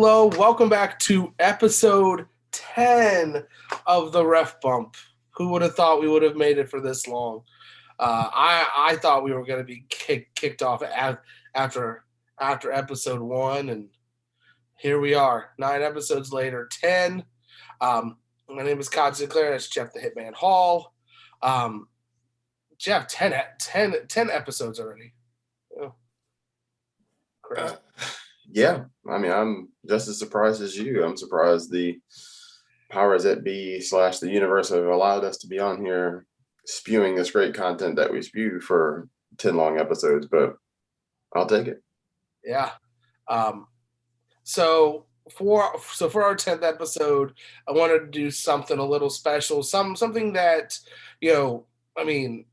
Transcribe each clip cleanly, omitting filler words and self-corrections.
hello. Welcome back to episode 10 of the Ref Bump. Who would have thought we would have made it for this long? I thought we were going to be kicked off after episode 1, and here we are, 9 episodes later, 10. My name is Codd Sinclair. That's Jeff the Hitman Hall. Jeff, 10 episodes already. Oh, crazy. Yeah, I mean, I'm just as surprised as you. I'm surprised the powers that be / the universe have allowed us to be on here spewing this great content that we spew for 10 long episodes, but I'll take it. Yeah. So for our 10th episode, I wanted to do something a little special, something that, I mean,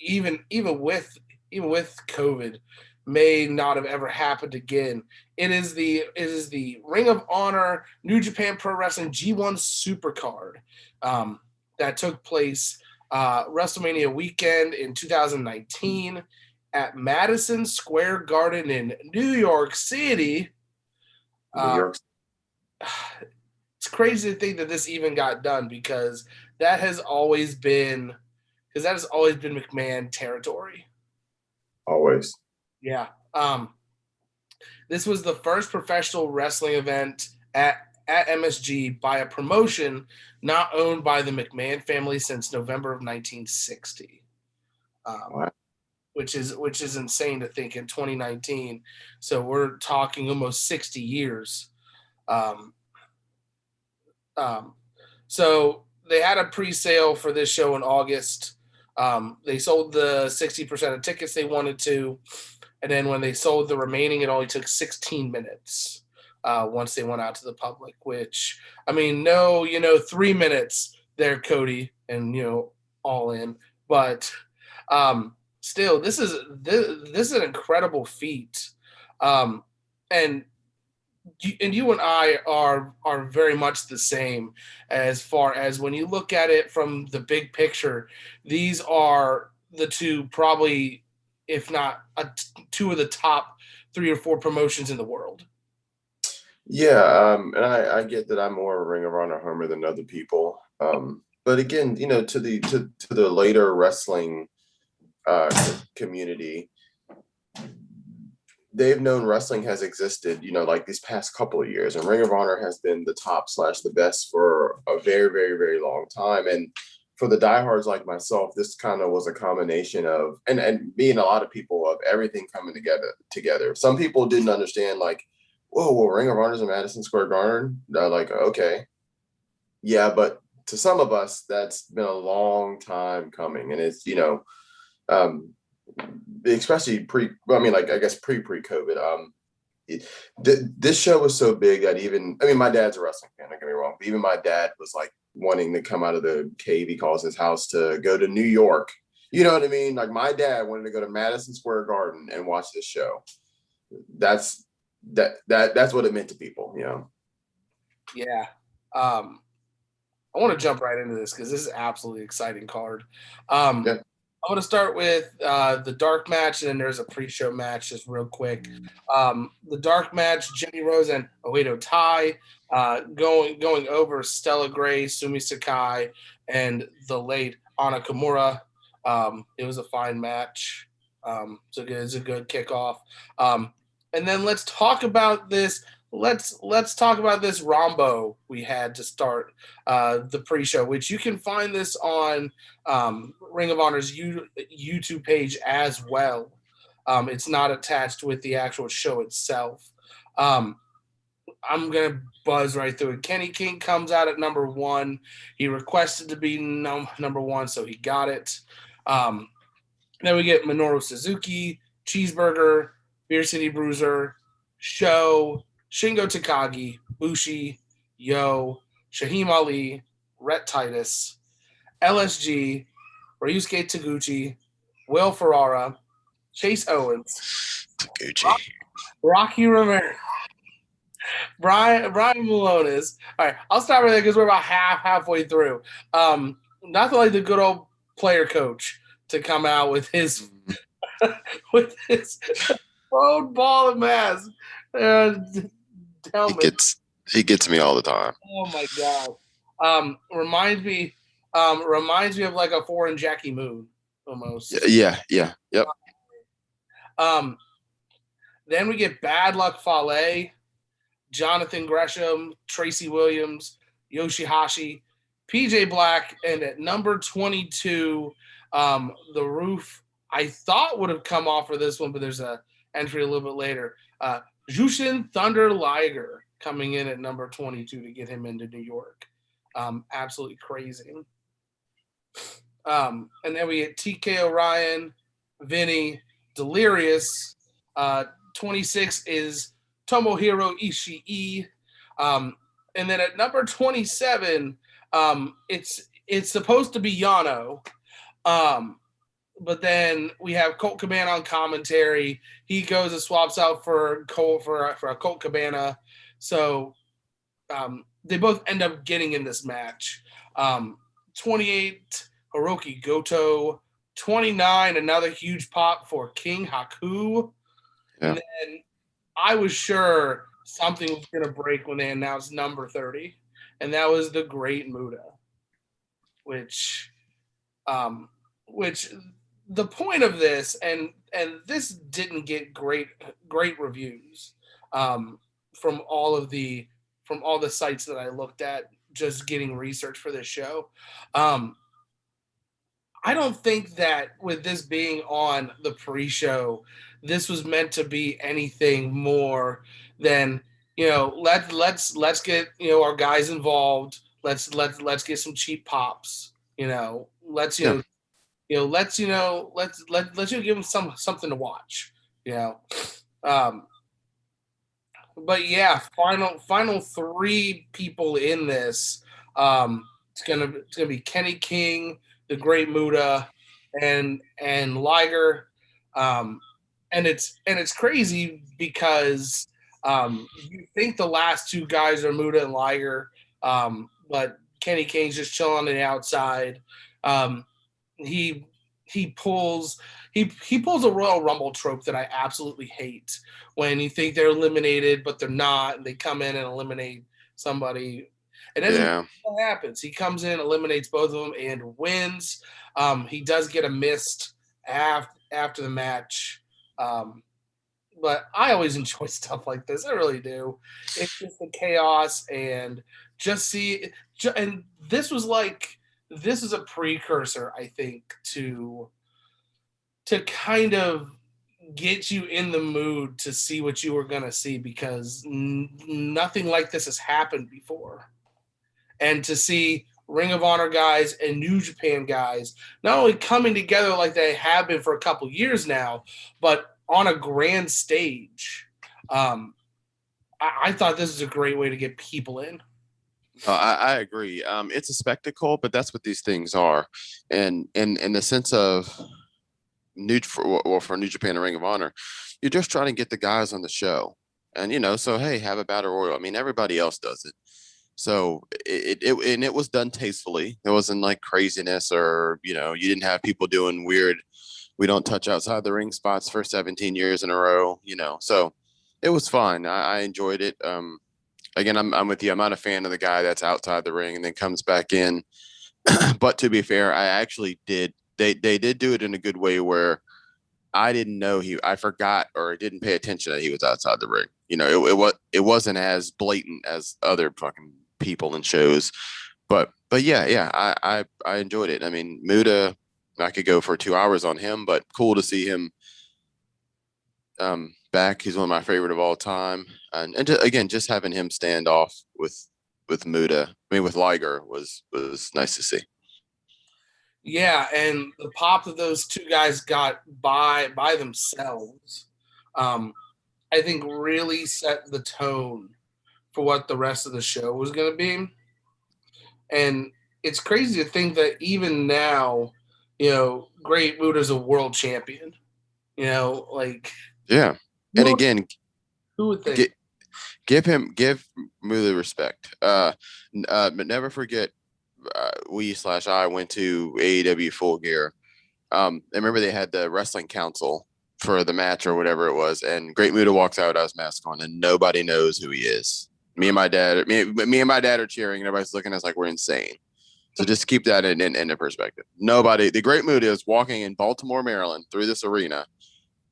even with COVID, may not have ever happened again. It is the Ring of Honor New Japan Pro Wrestling G1 Supercard that took place WrestleMania weekend in 2019 at Madison Square Garden in New York City. It's crazy to think that this even got done because that has always been McMahon territory. Always. Yeah. This was the first professional wrestling event at MSG by a promotion not owned by the McMahon family since November of 1960. Which is insane to think in 2019. So we're talking almost 60 years. So they had a pre-sale for this show in August. They sold the 60% of tickets they wanted to. And then when they sold the remaining, it only took 16 minutes once they went out to the public, which, I mean, 3 minutes there, Cody, and, all in. But still, this is an incredible feat. And you and I are very much the same as far as when you look at it from the big picture. These are the two probably, if not two of the top 3 or 4 promotions in the world. Yeah, and I get that I'm more a Ring of Honor homer than other people. But again, to the later wrestling community, they've known wrestling has existed, like these past couple of years, and Ring of Honor has been the top / the best for a very, very, very long time. And for the diehards like myself, this kind of was a combination of, and me and a lot of people, of everything coming together. Some people didn't understand, like, whoa, Ring of Honor's in Madison Square Garden. They're like, okay, yeah, but to some of us, that's been a long time coming, and it's especially pre-COVID. This show was so big that my dad's a wrestling fan, don't get me wrong, but even my dad was like wanting to come out of the cave he calls his house to go to New York. You know what I mean? Like, my dad wanted to go to Madison Square Garden and watch this show. That's what it meant to people, Yeah. I want to jump right into this because this is an absolutely exciting card. Yeah. I want to start with the dark match, and then there's a pre-show match just real quick. The dark match, Jenny Rose and Oedo Tai going over Stella Gray, Sumi Sakai, and the late Anna Kimura. It was a fine match. It's a good kickoff. And then let's talk about this. Let's talk about this Rombo we had to start the pre-show, which you can find this on Ring of Honor's YouTube page as well. It's not attached with the actual show itself. I'm going to buzz right through it. Kenny King comes out at number 1. He requested to be number 1, so he got it. Then we get Minoru Suzuki, Cheeseburger, Beer City Bruiser, Show, Shingo Takagi, Bushi, Yo, Shaheem Ali, Rhett Titus, LSG, Ryusuke Taguchi, Will Ferrara, Chase Owens, Rocky Romero, Brian Malones. All right, I'll stop right there because we're about halfway through. Nothing like the good old player coach to come out with his with his phone ball and mask. He gets me all the time. Oh my god. Reminds me of like a foreign Jackie Moon almost. Yeah. Yep. Then we get Bad Luck Fale, Jonathan Gresham, Tracy Williams, Yoshihashi, PJ Black, and at number 22, the roof I thought would have come off for this one, but there's a entry a little bit later. Jushin Thunder Liger coming in at number 22 to get him into New York. Absolutely crazy. And then we get TK Orion, Vinny, Delirious. 26 is Tomohiro Ishii. And then at number 27, it's supposed to be Yano. But then we have Colt Cabana on commentary. He goes and swaps out for Colt for a Colt Cabana. So they both end up getting in this match. 28, Hiroki Goto. 29, another huge pop for King Haku. Yeah. And then I was sure something was going to break when they announced number 30. And that was the Great Muta. Which the point of this, and this didn't get great reviews from all the sites that I looked at just getting research for this show. I don't think that with this being on the pre-show, this was meant to be anything more than, let's get, our guys involved. Let's get some cheap pops, let's give them something to watch, but yeah, final three people in this. It's gonna be Kenny King, the Great Muta, and Liger, and it's crazy because you think the last two guys are Muta and Liger, but Kenny King's just chilling on the outside. He pulls a Royal Rumble trope that I absolutely hate, when you think they're eliminated but they're not, and they come in and eliminate somebody. And then what happens? He comes in, eliminates both of them, and wins. He does get a mist after the match. But I always enjoy stuff like this. I really do. It's just the chaos, and and this is a precursor, I think, to kind of get you in the mood to see what you were going to see, because nothing like this has happened before. And to see Ring of Honor guys and New Japan guys not only coming together like they have been for a couple years now, but on a grand stage. I thought this is a great way to get people in. I agree. It's a spectacle, but that's what these things are. And in the sense of for New Japan and Ring of Honor, you're just trying to get the guys on the show. And, so, hey, have a battle royal. I mean, everybody else does it. So it was done tastefully. It wasn't like craziness, or, you didn't have people doing weird, we don't touch outside the ring spots for 17 years in a row, so it was fun. I enjoyed it. Again, I'm with you. I'm not a fan of the guy that's outside the ring and then comes back in. But to be fair, I actually did. They did do it in a good way where I didn't know I forgot or didn't pay attention that he was outside the ring. It wasn't as blatant as other fucking people in shows, but yeah, I enjoyed it. I mean, Muta, I could go for 2 hours on him, but cool to see him back. He's one of my favorite of all time, and just having him stand off with Muta, with Liger was nice to see. Yeah, and the pop that those two guys got by themselves, I think really set the tone for what the rest of the show was going to be. And it's crazy to think that even now, Great Muta's a world champion. Yeah. And again, who would think? Give Muta respect. But never forget, I went to AEW Full Gear. I remember they had the Wrestling Council for the match or whatever it was, and Great Muta walks out without his mask on, and nobody knows who he is. Me and my dad are cheering, and everybody's looking at us like we're insane. So just keep that in perspective. Nobody, the Great Muta is walking in Baltimore, Maryland, through this arena,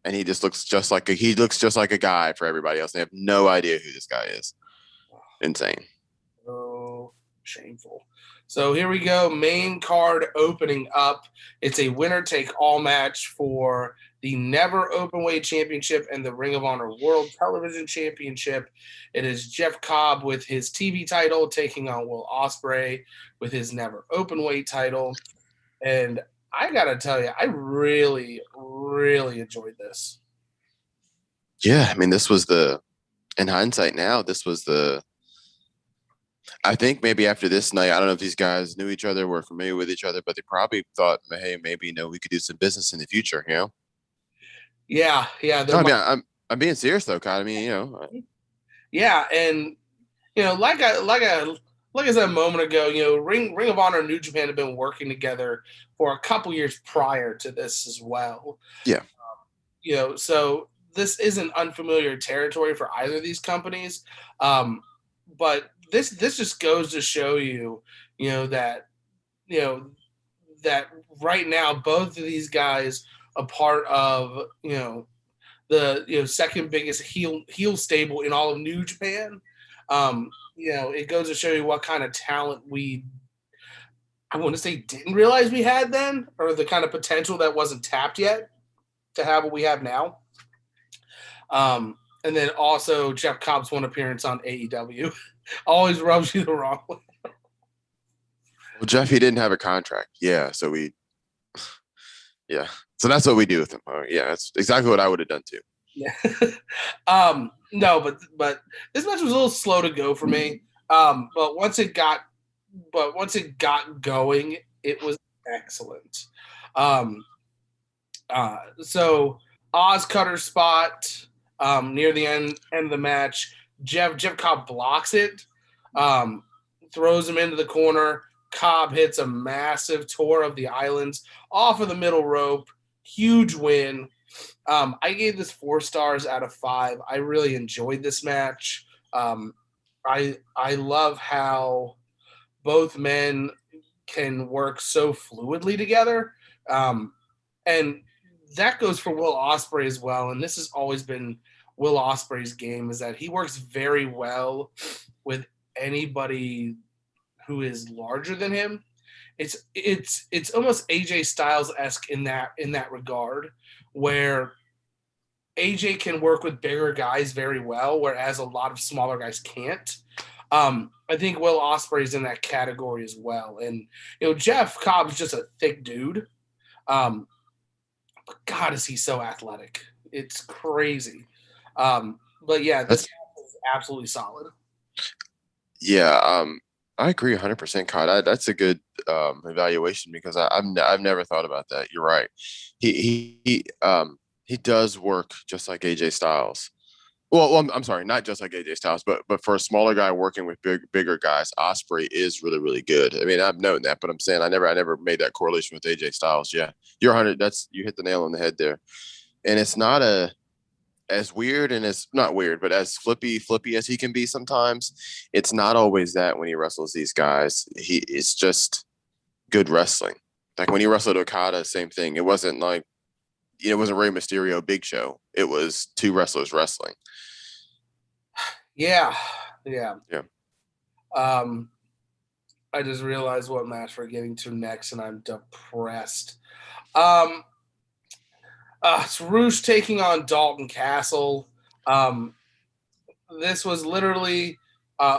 and he looks just like a guy for everybody else. They have no idea who this guy is. Insane. Oh, shameful. So here we go. Main card opening up. It's a winner-take-all match for the Never Openweight Championship and the Ring of Honor World Television Championship. It is Jeff Cobb with his TV title taking on Will Ospreay with his Never Openweight title. And I got to tell you, I really, really enjoyed this. Yeah, I mean, in hindsight now, I think maybe after this night, I don't know if these guys knew each other, were familiar with each other, but they probably thought, hey, maybe, we could do some business in the future, Yeah. No, I mean, I'm being serious though, Codd. I mean, Yeah, and like I said a moment ago, Ring of Honor and New Japan have been working together for a couple years prior to this as well. Yeah. So this isn't unfamiliar territory for either of these companies. But this just goes to show you, that right now both of these guys are part of, the second biggest heel stable in all of New Japan. It goes to show you what kind of talent I want to say didn't realize we had then, or the kind of potential that wasn't tapped yet to have what we have now. And then also Jeff Cobb's one appearance on AEW always rubs you the wrong way. Well, Jeff, he didn't have a contract. Yeah. So So that's what we do with him. Yeah. That's exactly what I would have done too. Yeah. No, but this match was a little slow to go for me. But once it got going, it was excellent. So Oz cutter spot near the end of the match. Jeff Cobb blocks it, throws him into the corner. Cobb hits a massive tour of the islands off of the middle rope. Huge win. I gave this 4 stars out of 5. I really enjoyed this match. I love how both men can work so fluidly together. And that goes for Will Ospreay as well. And this has always been Will Ospreay's game, is that he works very well with anybody who is larger than him. It's almost AJ Styles-esque in that regard, where AJ can work with bigger guys very well, whereas a lot of smaller guys can't. I think Will Ospreay is in that category as well. And, Jeff Cobb is just a thick dude. But God, is he so athletic. It's crazy. But yeah, this is absolutely solid. Yeah. I agree 100%, Codd. That's a good evaluation, because I've never thought about that. You're right. He does work just like AJ Styles. Well, I'm sorry, not just like AJ Styles, but for a smaller guy working with bigger guys, Ospreay is really, really good. I mean, I've known that, but I'm saying I never made that correlation with AJ Styles. Yeah, you're 100. You hit the nail on the head there. And it's not as weird, and it's not weird, but as flippy as he can be sometimes, it's not always that when he wrestles these guys. It's just good wrestling. Like when he wrestled Okada, same thing. It wasn't like, it wasn't Rey Mysterio, Big Show. It was 2 wrestlers wrestling. Yeah. I just realized what match we're getting to next, and I'm depressed. It's Roosh taking on Dalton Castle. This was literally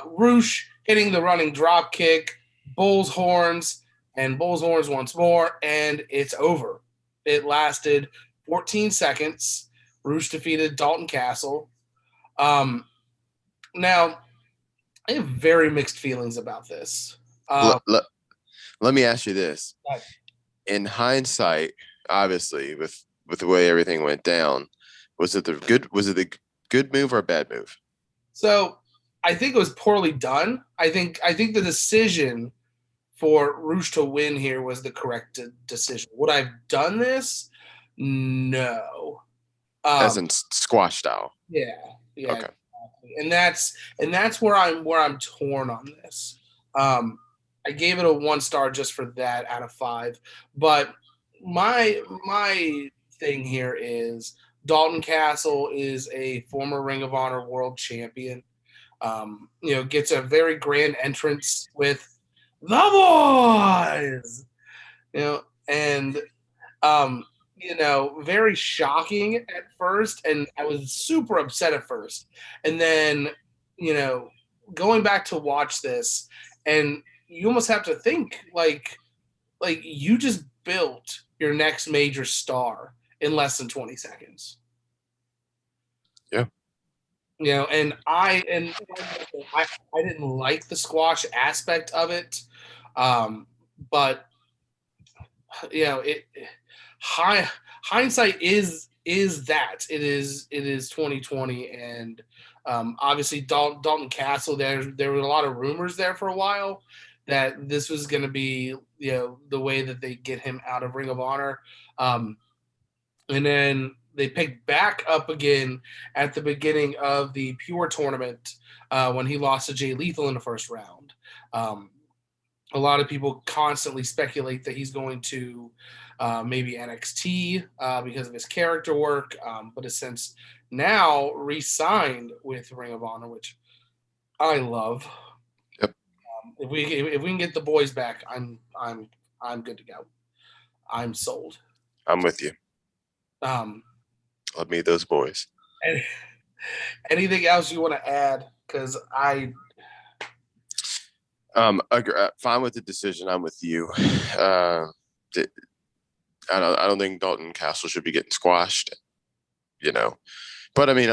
Roosh hitting the running drop kick, Bull's horns, and Bull's horns once more, and it's over. It lasted 14 seconds. Roosh defeated Dalton Castle. Now, I have very mixed feelings about this. Let me ask you this. In hindsight, obviously, with the way everything went down, was it the good move or a bad move? So I think it was poorly done. I think the decision for Roosh to win here was the correct decision. Would I have done this? No. As in squash style. Yeah. Okay. Exactly. And that's where I'm torn on this. I gave it a 1 star just for that out of 5. But my thing here is Dalton Castle is a former Ring of Honor world champion. Gets a very grand entrance with the boys, and very shocking at first, and I was super upset at first. And then, going back to watch this, and you almost have to think like you just built your next major star in less than 20 seconds. Yeah. And I didn't like the squash aspect of it. But it hindsight is that it is 2020, and obviously Dalton Castle, there were a lot of rumors there for a while that this was going to be the way that they get him out of Ring of Honor, and then they picked back up again at the beginning of the Pure tournament when he lost to Jay Lethal in the first round. A lot of people constantly speculate that he's going to maybe NXT because of his character work, but has since now re-signed with Ring of Honor, which I love. Yep. If we can get the boys back, I'm good to go. I'm sold. I'm with you. Love me those boys. Anything else you want to add? Because fine with the decision. I'm with you. I don't think Dalton Castle should be getting squashed, but I mean,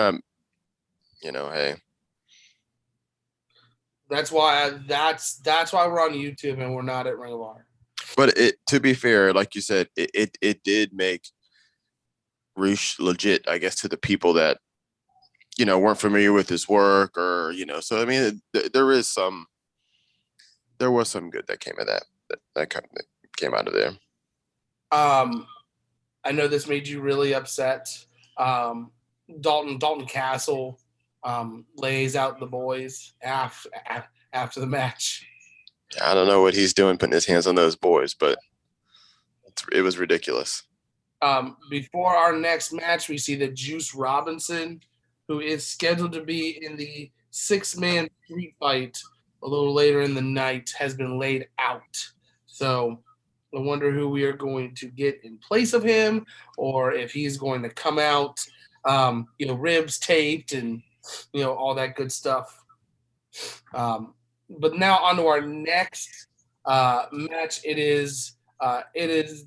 hey, that's why we're on YouTube and we're not at Ring of Honor. But to be fair, like you said, it did make Roosh legit, I guess, to the people that weren't familiar with his work, or so I mean, there was some good that came of that came out of there. I know this made you really upset. Dalton Castle lays out the boys after the match. I don't know what he's doing putting his hands on those boys, but it was ridiculous. Before our next match, we see that Juice Robinson, who is scheduled to be in the 6-man street fight a little later in the night, has been laid out. So I wonder who we are going to get in place of him, or if he's going to come out, ribs taped and, all that good stuff. But now on to our next match. It is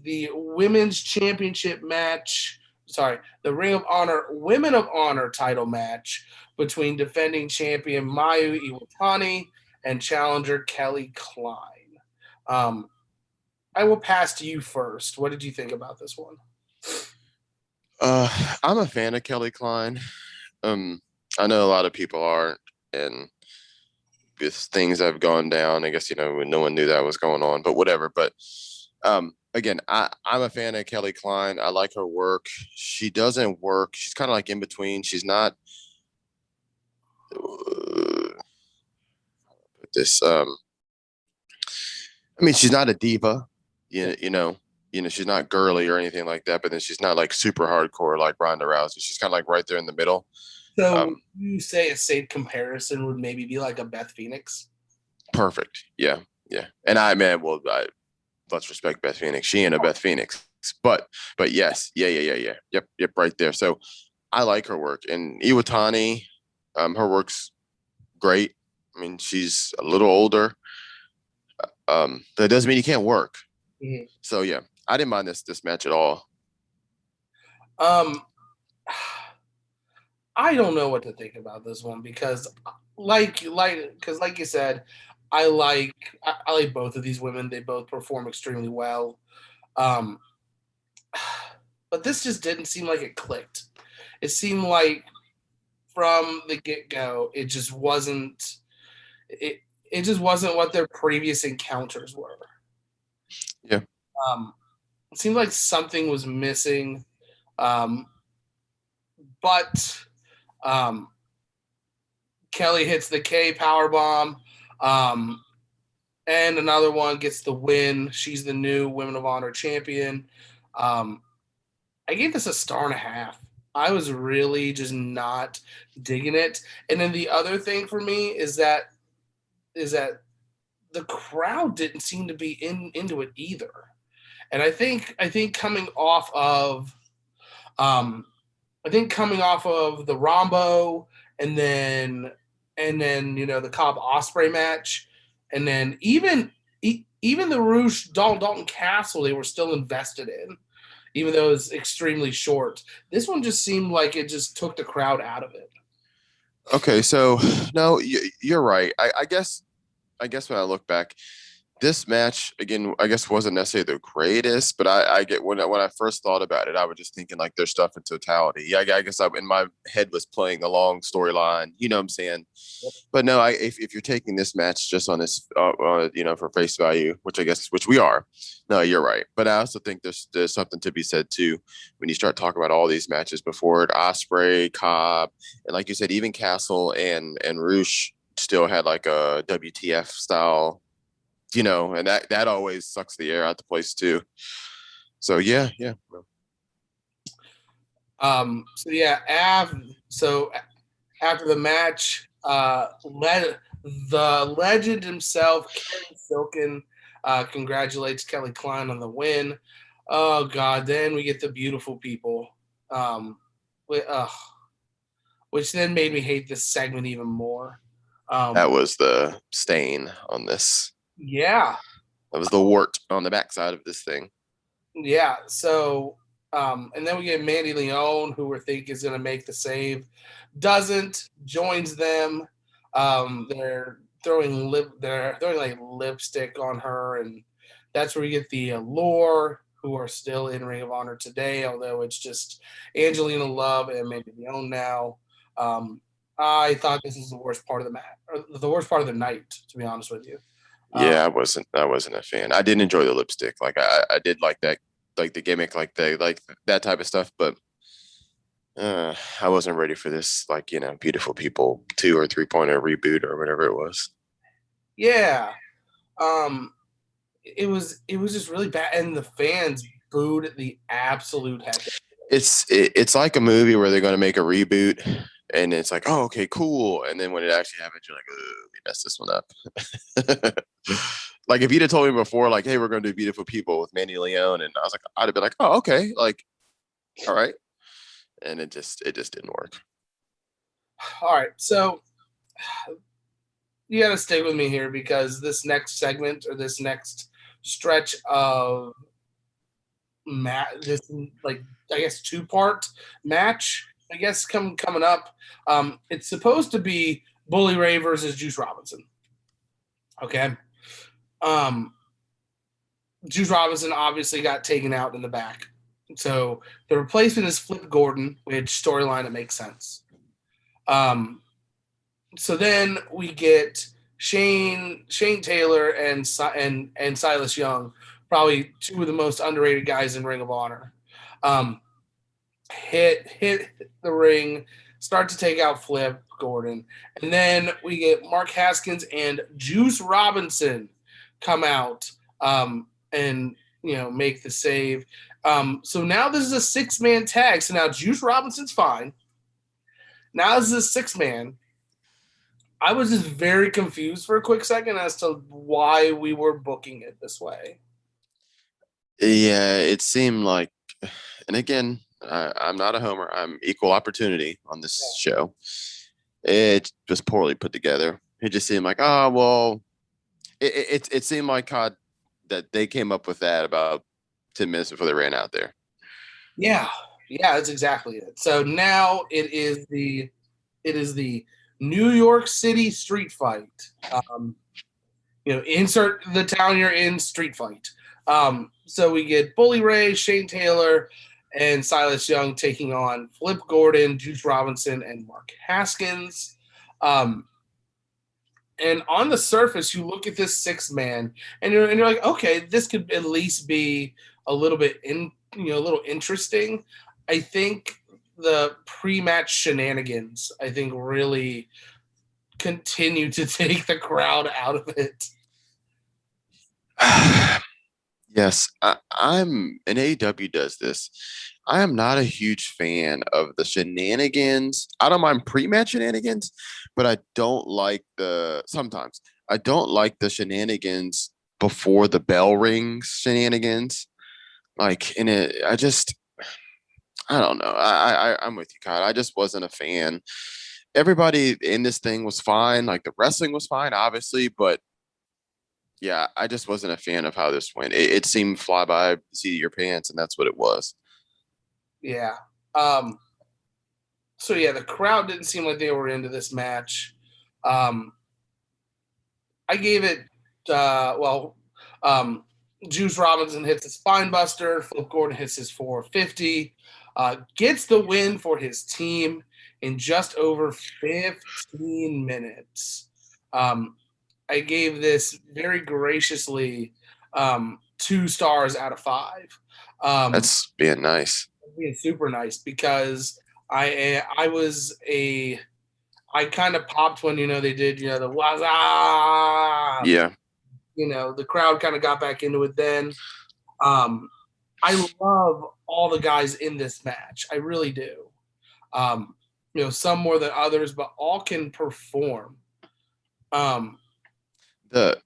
the Women's Championship match. Sorry, the Ring of Honor Women of Honor title match between defending champion Mayu Iwatani and challenger Kelly Klein. I will pass to you first. What did you think about this one? I'm a fan of Kelly Klein. I know a lot of people aren't, and with things have gone down, I guess, when no one knew that was going on, but whatever. But again, I'm a fan of Kelly Klein. I like her work. She doesn't work. She's kind of like in between. She's not she's not a diva, she's not girly or anything like that, but then she's not like super hardcore like Ronda Rousey. She's kind of like right there in the middle. So you say a safe comparison would maybe be like a Beth Phoenix? Perfect. Yeah. And let's respect Beth Phoenix. She ain't a Beth Phoenix, but yes. Yeah. Yep. Right there. So I like her work. And Iwatani, her work's great. I mean, she's a little older. That doesn't mean you can't work. Mm-hmm. So yeah, I didn't mind this match at all. I don't know what to think about this one because, like you said, I like both of these women. They both perform extremely well. But this just didn't seem like it clicked. It seemed like from the get-go, it just wasn't. It just wasn't what their previous encounters were. Yeah. It seemed like something was missing. but Kelly hits the K powerbomb, and another one gets the win. She's the new Women of Honor champion. I gave this a 1.5 stars. I was really just not digging it. And then the other thing for me is that the crowd didn't seem to be into it either. And I think coming off of the Rombo and then the Cobb Osprey match, and then even the Roosh Dalton Castle they were still invested in, even though it was extremely short. This one just seemed like it just took the crowd out of it. Okay, so no, you're right. I guess when I look back, this match again, I guess wasn't necessarily the greatest, but I get when I first thought about it, I was just thinking like their stuff in totality. Yeah, I guess in my head was playing a long storyline. You know what I'm saying? Yep. But no, if you're taking this match just on this, for face value, which we are, no, you're right. But I also think there's something to be said too when you start talking about all these matches before it, Osprey, Cobb, and like you said, even Castle and Roosh still had like a WTF style. And that always sucks the air out the place too. So yeah. So after the match, the legend himself, Kenny Silken, congratulates Kelly Klein on the win. Oh God! Then we get the beautiful people, which then made me hate this segment even more. That was the stain on this. Yeah. That was the wart on the backside of this thing. Yeah. So, and then we get Mandy Leone, who we think is going to make the save. Doesn't, joins them. They're throwing like lipstick on her. And that's where we get the Allure, who are still in Ring of Honor today, although it's just Angelina Love and Mandy Leone now. I thought this is the worst part of the match, or the worst part of the night, to be honest with you. Yeah, I wasn't a fan. I didn't enjoy the lipstick. Like I did like that, like the gimmick, like that type of stuff. But I wasn't ready for this, like Beautiful People 2 or 3.0 reboot or whatever it was. Yeah, it was just really bad, and the fans booed the absolute heck. It's like a movie where they're going to make a reboot. And it's like, oh, okay, cool. And then when it actually happens, you're like, oh, we messed this one up. Like if you'd have told me before, like, hey, we're going to do Beautiful People with Mandy Leone, and I was like, I'd have been like, oh, okay, like, all right. And it just didn't work. All right, so you got to stay with me here because this next segment or this next stretch of this, like, I guess 2-part match, I guess coming up. It's supposed to be Bully Ray versus Juice Robinson. Okay. Juice Robinson obviously got taken out in the back. So the replacement is Flip Gordon, which storyline it makes sense. So then we get Shane Taylor and Silas Young, probably two of the most underrated guys in Ring of Honor. Hit the ring, start to take out Flip Gordon, and then we get Mark Haskins and Juice Robinson come out and make the save. So now this is a 6-man tag. So now Juice Robinson's fine. Now this is a 6-man. I was just very confused for a quick second as to why we were booking it this way. Yeah, it seemed like, and again, I'm not a homer. I'm equal opportunity on this show. It was poorly put together. It just seemed like, oh, well, it seemed like Codd that they came up with that about 10 minutes before they ran out there. Yeah, that's exactly it. So now it is the New York City street fight. Insert the town you're in, street fight. So we get Bully Ray, Shane Taylor, and Silas Young taking on Flip Gordon, Juice Robinson, and Mark Haskins. And on the surface, you look at this 6-man, and you're like, okay, this could at least be a little bit a little interesting. I think the pre-match shenanigans, I think, really continue to take the crowd out of it. Yes, I'm and AEW does this. I am not a huge fan of the shenanigans. I don't mind pre-match shenanigans, but I don't like sometimes I don't like the shenanigans before the bell rings shenanigans. Like in it, I don't know. I'm with you, Kyle. I just wasn't a fan. Everybody in this thing was fine. Like the wrestling was fine, obviously, but yeah, I just wasn't a fan of how this went. It seemed fly by the seat of your pants, and that's what it was. Yeah. So yeah, the crowd didn't seem like they were into this match. I gave it Juice Robinson hits a spine buster, Flip Gordon hits his 450, gets the win for his team in just over 15 minutes. I gave this very graciously 2 stars out of 5. That's being nice. Being super nice because I kind of popped when they did the waza. Yeah. The crowd kind of got back into it then. I love all the guys in this match. I really do. Some more than others, but all can perform. The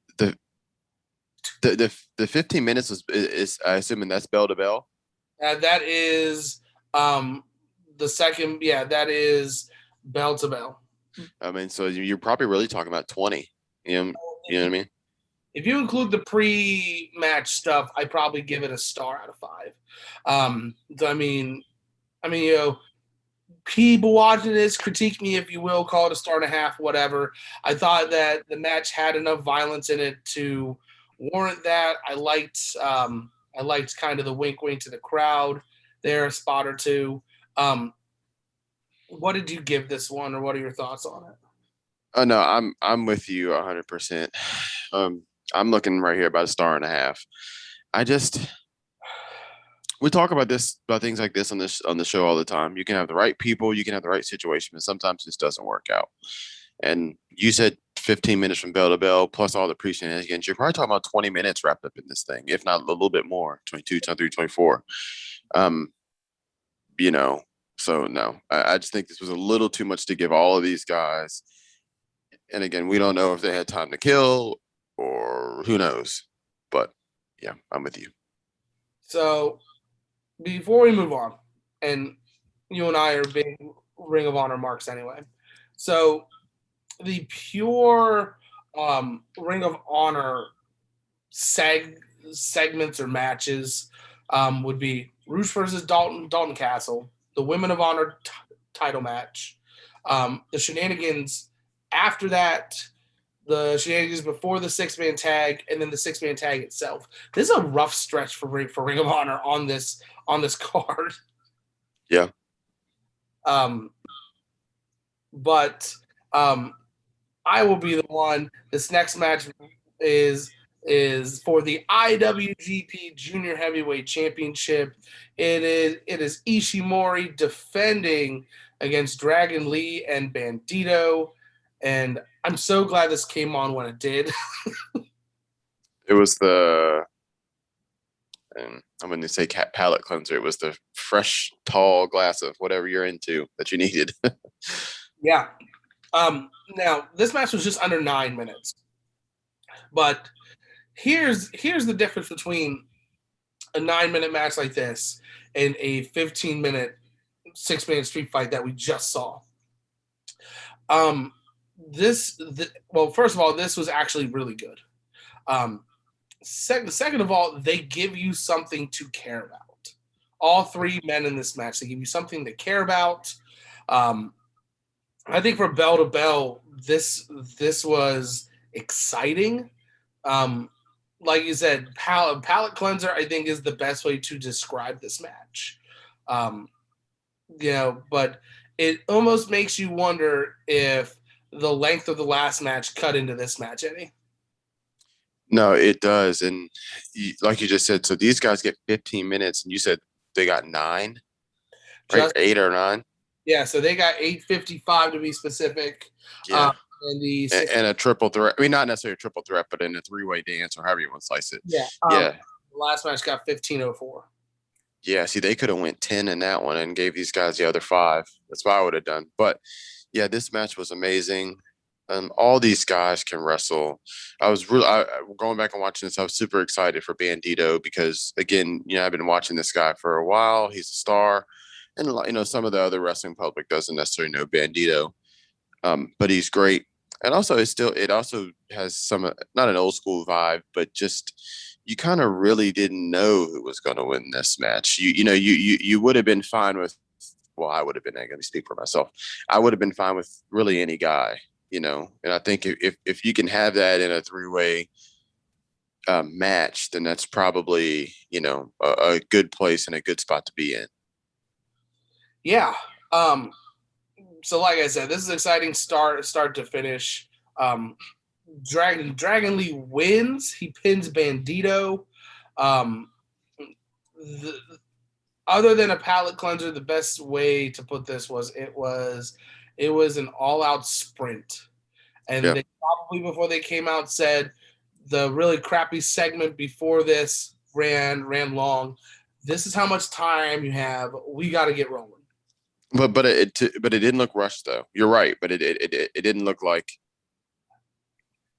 15 minutes is I assuming that's bell to bell. That is the second. Yeah, that is bell to bell. I mean, so you're probably really talking about 20. You know what I mean? If you include the pre-match stuff, I probably give it a star out of 5. So I mean, people watching this, critique me if you will, call it a star and a half, whatever. I thought that the match had enough violence in it to warrant that. I liked kind of the wink to the crowd there, a spot or two. What did you give this one, or what are your thoughts on it? Oh no, I'm with you 100%. I'm looking right here about a star and a half. We talk about things like this on the show all the time. You can have the right people, you can have the right situation, but sometimes this doesn't work out. And you said 15 minutes from bell to bell, plus all the pre-shenanigans. You're probably talking about 20 minutes wrapped up in this thing, if not a little bit more, 22, 23, 24. So no, I just think this was a little too much to give all of these guys. And again, we don't know if they had time to kill or who knows. But yeah, I'm with you. So before we move on, and you and I are big Ring of Honor marks anyway. So the pure Ring of Honor segments or matches would be Rouge versus Dalton Castle, the Women of Honor title match, the shenanigans after that, the shenanigans before the 6-man tag, and then the 6-man tag itself. This is a rough stretch for Ring of Honor on this card. Yeah. But I will be the one. This next match is for the IWGP Junior Heavyweight Championship. It is Ishimori defending against Dragon Lee and Bandito, and I'm so glad this came on when it did. It was and I'm going to say palate cleanser. It was the fresh, tall glass of whatever you're into that you needed. Yeah. Now, this match was just under 9 minutes. But here's the difference between a 9-minute match like this and a 15-minute 6-man street fight that we just saw. First of all, this was actually really good. Second of all, they give you something to care about. All 3 men in this match, they give you something to care about. I think for bell to bell, this was exciting. Like you said, palate cleanser, I think, is the best way to describe this match. But it almost makes you wonder if the length of the last match cut into this match, Eddie. No, it does. And like you just said, so these guys get 15 minutes, and you said they got 9? right? 8 or 9. Yeah, so they got 855 to be specific. Yeah. And a triple threat. I mean, not necessarily a triple threat, but in a 3-way dance or however you want to slice it. Yeah. Yeah. The last match got 1504. Yeah, see, they could have went 10 in that one and gave these guys the other 5. That's what I would have done. But yeah, this match was amazing. All these guys can wrestle. I was really going back and watching this. I was super excited for Bandito because, again, I've been watching this guy for a while. He's a star, and some of the other wrestling public doesn't necessarily know Bandito, but he's great. And also, it also has some not an old school vibe, but just you kind of really didn't know who was going to win this match. You would have been fine with. Well, I would have been. I'm going to speak for myself. I would have been fine with really any guy. And I think if you can have that in a 3-way match, then that's probably, a good place and a good spot to be in. Yeah. So like I said, this is an exciting start to finish. Dragon Lee wins. He pins Bandito. Other than a palate cleanser, the best way to put this was it was an all-out sprint. And They probably, before they came out, said the really crappy segment before this ran long. This is how much time you have. We got to get rolling. But it didn't look rushed though. You're right, but it didn't look like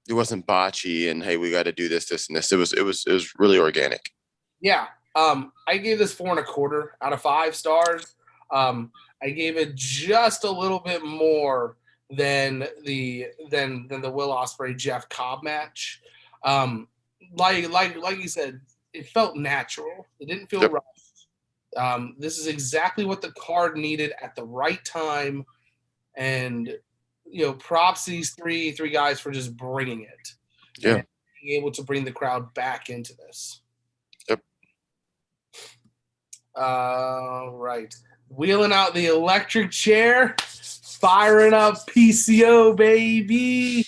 it wasn't botchy and hey, we got to do this and this. It was really organic. Yeah. I gave this 4.25 out of 5 stars. I gave it just a little bit more than the Will Ospreay Jeff Cobb match. Like you said, it felt natural. It didn't feel rushed. This is exactly what the card needed at the right time, and props to these three guys for just bringing it. Yeah, and being able to bring the crowd back into this. Yep. Right. Wheeling out the electric chair, firing up PCO, baby.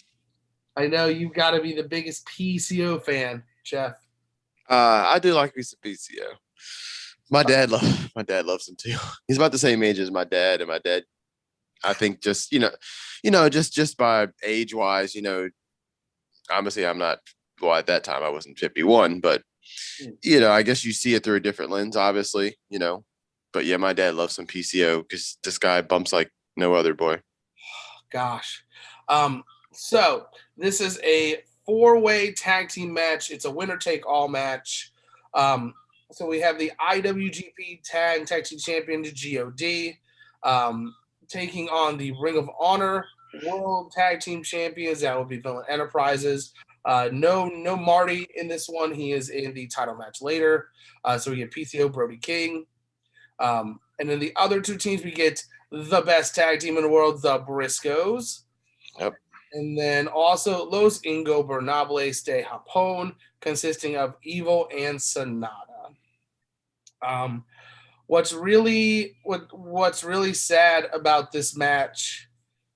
I know you've got to be the biggest PCO fan, Jeff. I do like me some PCO. My dad loves him too. He's about the same age as my dad, and my dad, I think, just just by age wise, obviously I'm not. Well, at that time I wasn't 51, but I guess you see it through a different lens, obviously, But yeah, my dad loves some PCO because this guy bumps like no other boy. Gosh. So this is a 4-way tag team match. It's a winner take all match. So we have the IWGP Tag Team Champion GOD taking on the Ring of Honor World Tag Team Champions. That would be Villain Enterprises. No Marty in this one. He is in the title match later. So we get PCO, Brody King. And then the other 2 teams, we get the best tag team in the world, the Briscoes. Yep. And then also Los Ingobernables de Japón, consisting of Evil and Sonata. What's really sad about this match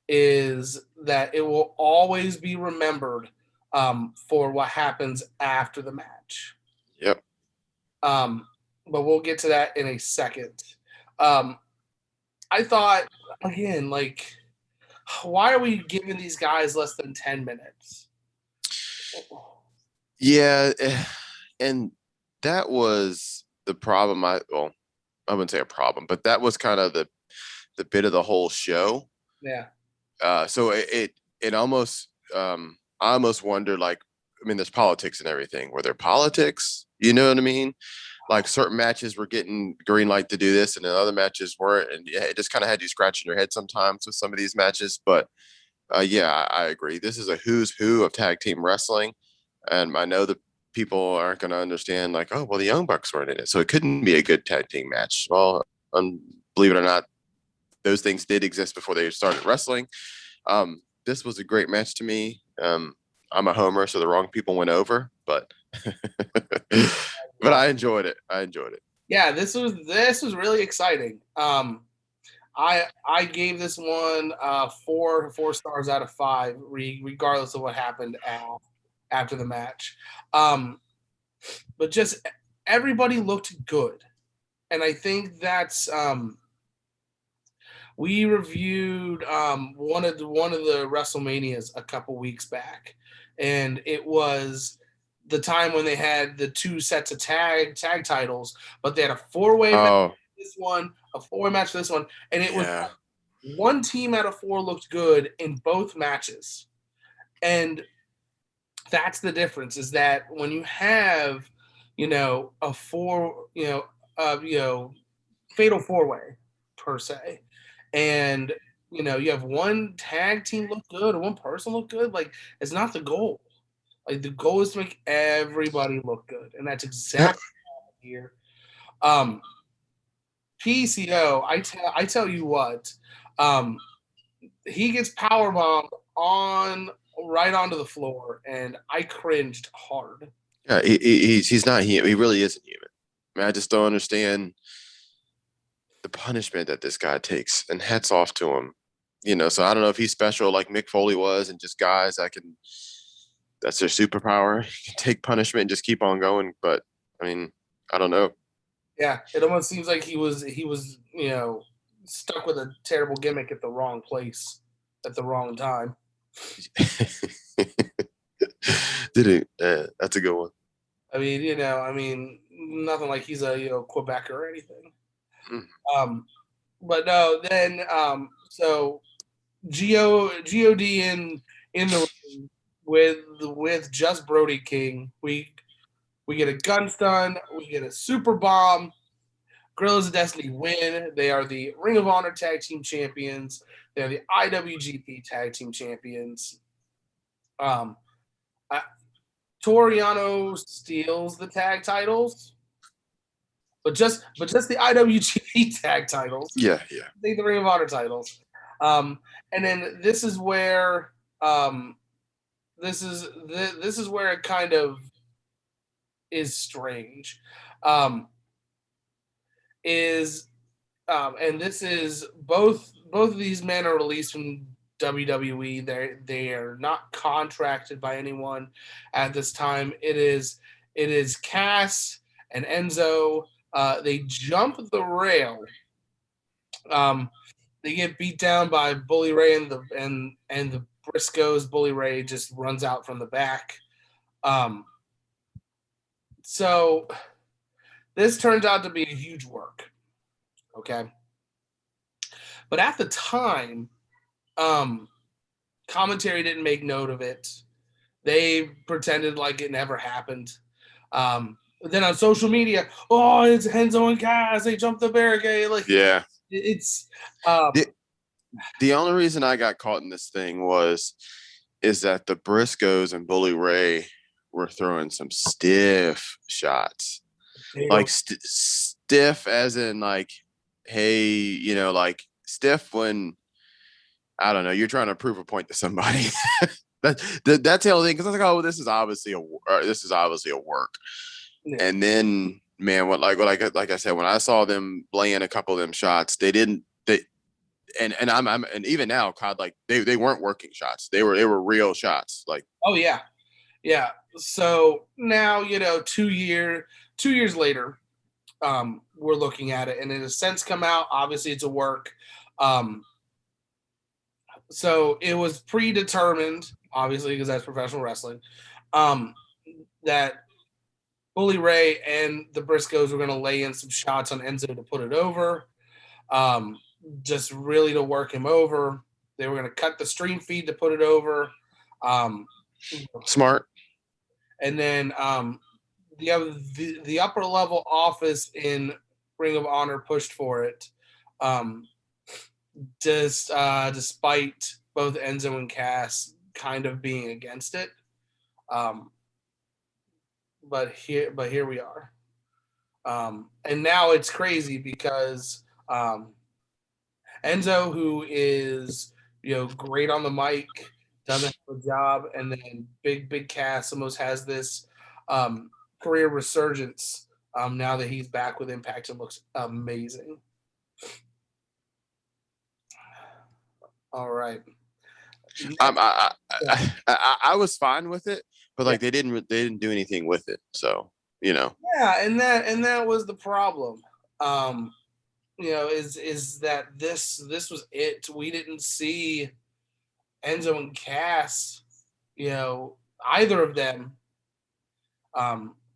is that it will always be remembered for what happens after the match. Yep. But we'll get to that in a second. I thought, again, like, why are we giving these guys less than 10 minutes? Yeah, and that was the problem. I wouldn't say a problem, but that was kind of the bit of the whole show. Yeah. So it almost I almost wonder, like, I mean, there's politics and everything. Were there politics? You know what I mean? Like, certain matches were getting green light to do this and then other matches weren't. And yeah, it just kind of had you scratching your head sometimes with some of these matches. But yeah, I agree. This is a who's who of tag team wrestling. And I know that people aren't going to understand, like, oh, well, the Young Bucks weren't in it, so it couldn't be a good tag team match. Well, believe it or not, those things did exist before they started wrestling. This was a great match to me. I'm a homer, so the wrong people went over, but but I enjoyed it. Yeah, this was really exciting. I gave this one 4 stars out of 5, regardless of what happened after the match. But just everybody looked good, and I think that's we reviewed one of the WrestleManias a couple weeks back, and it was the time when they had the 2 sets of tag titles, but they had a 4-way match Oh, for this one, a 4-way match for this one, and it was yeah. one team out of 4 looked good in both matches. And that's the difference, is that when you have, a fatal 4-way per se, and you have one tag team look good or one person look good, like, it's not the goal. Like, the goal is to make everybody look good, and that's exactly here. PCO, I tell you what, he gets power bombed right onto the floor, and I cringed hard. Yeah, he's not human. He really isn't human. I mean, I just don't understand the punishment that this guy takes, and hats off to him. So I don't know if he's special like Mick Foley was, and just guys that's their superpower. You can take punishment and just keep on going. But I mean, I don't know. Yeah, it almost seems like he was stuck with a terrible gimmick at the wrong place at the wrong time. Did it? That's a good one. I mean, nothing like he's a Quebecer or anything. Mm. But no, then so God in the ring with just Brody King. We get a gun stun, we get a super bomb. Gorillas of Destiny win. They are the Ring of Honor Tag Team Champions. They are the IWGP Tag Team Champions. Toriano steals the tag titles, but just the IWGP tag titles. Yeah. They the Ring of Honor titles. And then this is where this is where it kind of is strange. And this is both of these men are released from WWE. They are not contracted by anyone at this time. It is Cass and Enzo. They jump the rail. They get beat down by Bully Ray and the Briscoes. Bully Ray just runs out from the back. So this turns out to be a huge work. Okay. But at the time, commentary didn't make note of it. They pretended like it never happened. Then on social media, oh, it's Enzo and Cass. They jumped the barricade. Like, Yeah. It's the only reason I got caught in this thing is that the Briscoes and Bully Ray were throwing some stiff shots, like stiff as in like, hey, like stiff when, I don't know, you're trying to prove a point to somebody. That's the only thing, because I was like, oh, this is obviously a work. Yeah. And then, man, like I said, when I saw them laying a couple of them shots, they didn't. And even now, Codd, like they weren't working shots. They were real shots. Like, oh yeah. So now 2 years later, we're looking at it, and in a sense, come out. Obviously, it's a work. So it was predetermined, obviously, because that's professional wrestling, that Bully Ray and the Briscoes were going to lay in some shots on Enzo to put it over, just really to work him over. They were going to cut the stream feed to put it over. Smart. And then the upper level office in Ring of Honor pushed for it. Despite both Enzo and Cass kind of being against it. But here we are. And now it's crazy because Enzo, who is great on the mic, doesn't have a job, and then Big Cass almost has this career resurgence now that he's back with Impact and looks amazing. All right. I was fine with it, but like they didn't do anything with it, so. Yeah, and that was the problem. is that this was it. We didn't see Enzo and Cass, either of them,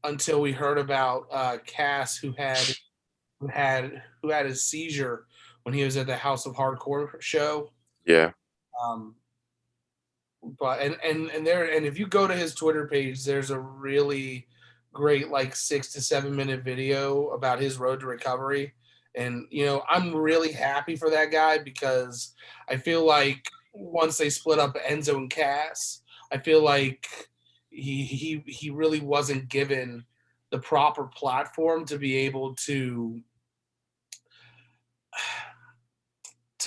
until we heard about Cass, who had his seizure when he was at the House of Hardcore show. Yeah. But and if you go to his Twitter page, there's a really great 6 to 7 minute video about his road to recovery. And I'm really happy for that guy, because I feel like once they split up Enzo and Cass, I feel like he really wasn't given the proper platform to be able to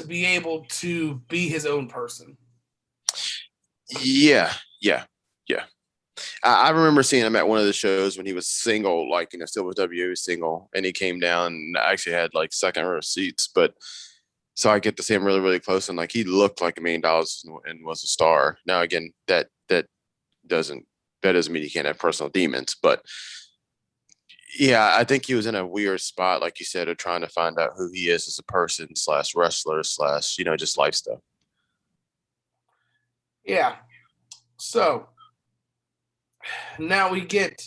be his own person. Yeah. I remember seeing him at one of the shows when he was single, still with WWE single, and he came down and actually had second row seats. But so I get to see him really, really close, and he looked like $1 million and was a star. Now, again, that doesn't mean he can't have personal demons, but yeah, I think he was in a weird spot, like you said, of trying to find out who he is as a person / wrestler / just life stuff. Yeah. So now we get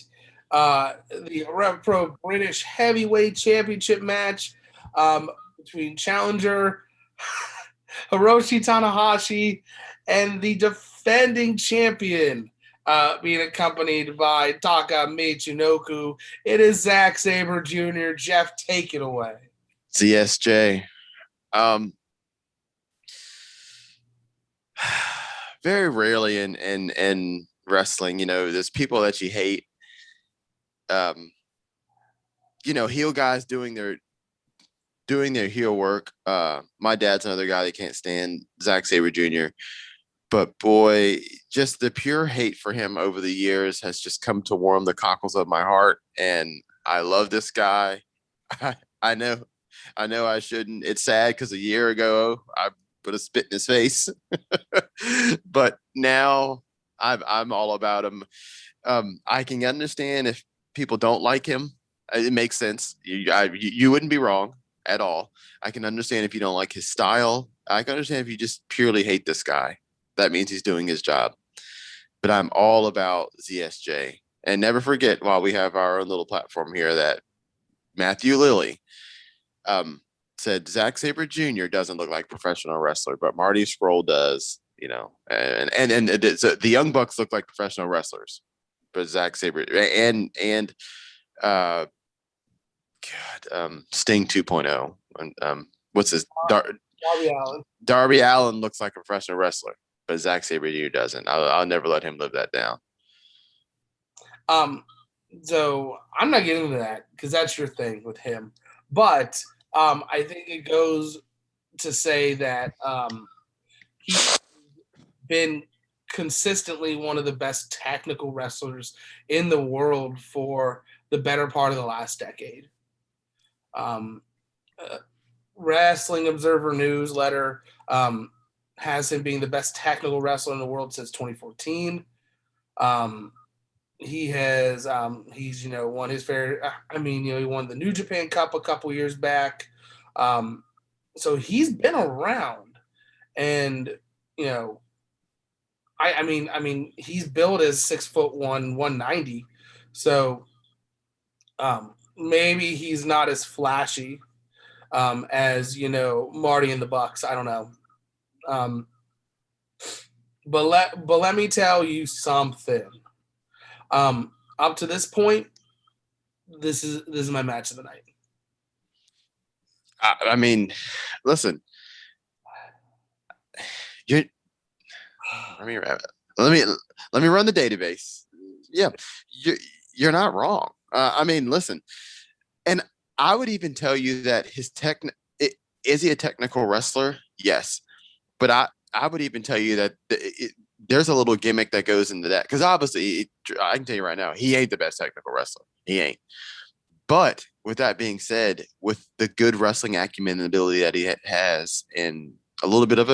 the Rev Pro British Heavyweight Championship match between challenger Hiroshi Tanahashi and the defending champion, being accompanied by Taka Michinoku. It is Zack Sabre Jr. Jeff, take it away. ZSJ. Very rarely in wrestling, there's people that you hate. Heel guys doing their heel work. My dad's another guy that can't stand Zack Sabre Jr. But boy, just the pure hate for him over the years has just come to warm the cockles of my heart. And I love this guy. I know I shouldn't. It's sad because a year ago I put a spit in his face, but now I'm all about him. I can understand if people don't like him. It makes sense. You wouldn't be wrong at all. I can understand if you don't like his style. I can understand if you just purely hate this guy. That means he's doing his job. But I'm all about ZSJ. And never forget, while we have our own little platform here, that Matthew Lilly said Zack Sabre Jr. doesn't look like a professional wrestler, but Marty Scurll does, and the Young Bucks look like professional wrestlers, but Zack Sabre and Sting 2.0 and what's his Darby Allin. Darby Allin looks like a professional wrestler, but Zack Sabre Jr. doesn't. I'll never let him live that down. So I'm not getting into that because that's your thing with him, but I think it goes to say that he's been consistently one of the best technical wrestlers in the world for the better part of the last decade. Wrestling Observer newsletter has him being the best technical wrestler in the world since 2014. He has he's won his fair. He won the New Japan Cup a couple years back. So he's been around, and he's billed as 6'1", 190. So maybe he's not as flashy as Marty and the Bucks. I don't know. But let me tell you something. Up to this point, this is my match of the night. Listen. Let me run the database. Yeah, you're not wrong. Listen, and I would even tell you that is he a technical wrestler? Yes, but I would even tell you that there's a little gimmick that goes into that, because obviously I can tell you right now, he ain't the best technical wrestler. He ain't. But with that being said, with the good wrestling acumen and ability that he has, and a little bit of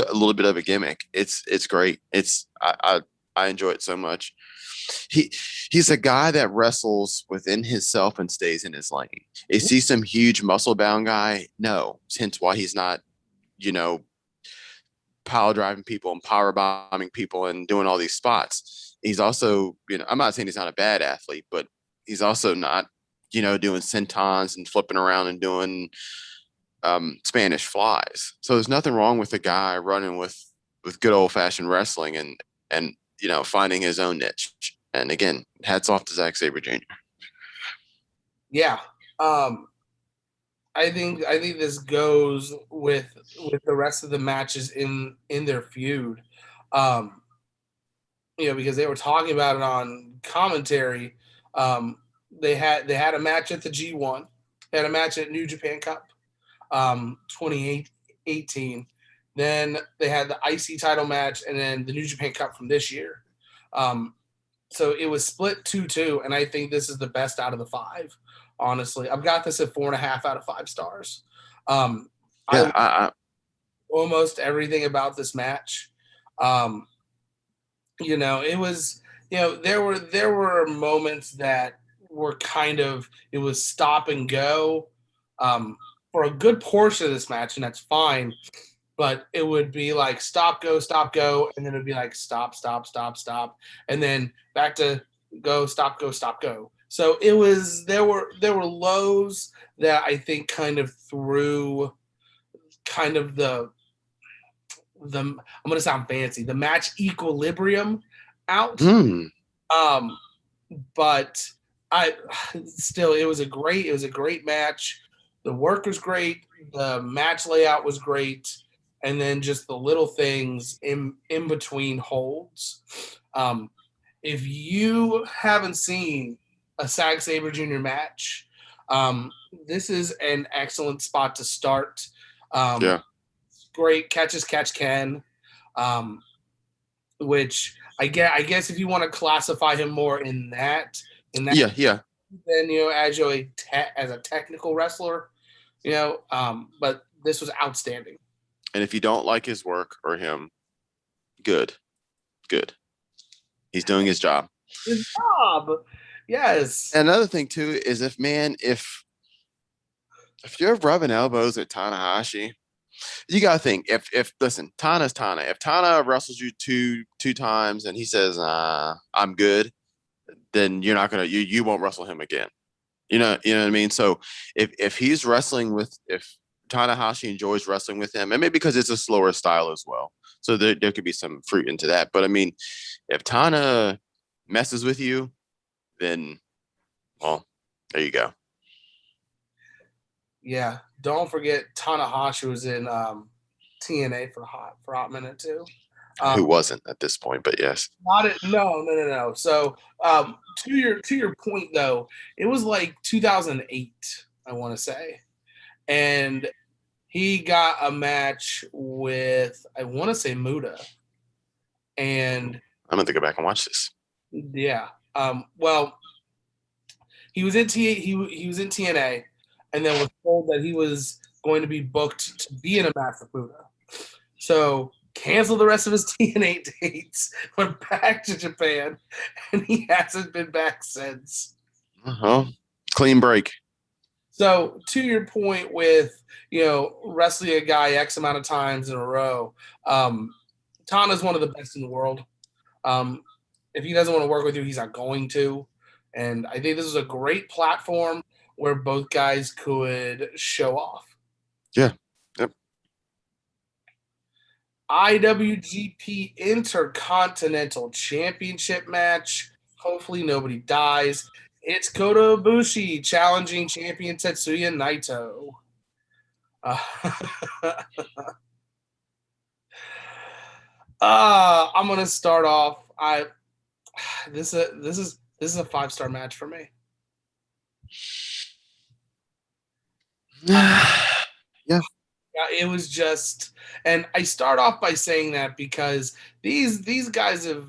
a gimmick, it's great. I I enjoy it so much. He's a guy that wrestles within himself and stays in his lane. Is he some huge muscle bound guy? No. Hence why he's not, you know, pile driving people and power bombing people and doing all these spots. He's also, you know, I'm not saying he's not a bad athlete, but he's also not, you know, doing sentons and flipping around and doing Spanish flies. So there's nothing wrong with a guy running with good old fashioned wrestling and you know, finding his own niche. And again, hats off to Zack Sabre Jr. Yeah. I think this goes with the rest of the matches in their feud. You know, because they were talking about it on commentary. They had a match at the G1, they had a match at New Japan Cup, 2018. Then they had the IC title match, and then the New Japan Cup from this year. So it was split 2-2, and I think this is the best out of the 5. Honestly, I've got this at 4.5 out of 5 stars. I almost everything about this match. You know, it was, you know, there were moments that were kind of, it was stop and go for a good portion of this match, and that's fine. But it would be like stop, go, and then it would be like stop, and then back to go, stop, go. So it was, there were lows that I think kind of threw kind of the I'm gonna sound fancy, the match equilibrium out. But I still, it was a great match. The work was great, the match layout was great, and then just the little things in between holds. If you haven't seen a Zack Sabre Jr. match, this is an excellent spot to start. Great catches, catch can, which I guess if you want to classify him more in that, then, you know, as a technical wrestler, you know, but this was outstanding. And if you don't like his work or him, good. He's doing his job. Yes. And another thing too is if you're rubbing elbows at Tanahashi, you gotta think, if listen, Tana's Tana. If Tana wrestles you two times and he says, I'm good, then you're not gonna, you won't wrestle him again. You know what I mean? So if he's wrestling with, if Tanahashi enjoys wrestling with him, and maybe because it's a slower style as well, so there could be some fruit into that. But I mean, if Tana messes with you, then, well, there you go. Yeah, don't forget Tanahashi was in TNA for a hot minute too. Who wasn't at this point, but yes. No. So to your point though, it was like 2008, I want to say, and he got a match with, I want to say, Muda, and I'm gonna go back and watch this. Yeah. Well, he was in he was in TNA, and then was told that he was going to be booked to be in a match with Muda. So canceled the rest of his TNA dates, went back to Japan, and he hasn't been back since. Clean break. So to your point with, you know, wrestling a guy X amount of times in a row, Tana's one of the best in the world. If he doesn't want to work with you, he's not going to. And I think this is a great platform where both guys could show off. Yeah. Yep. IWGP Intercontinental Championship match. Hopefully nobody dies. It's Kota Ibushi challenging champion Tetsuya Naito. I'm gonna start off. This is a 5-star match for me. Yeah. It was just, and I start off by saying that because these guys have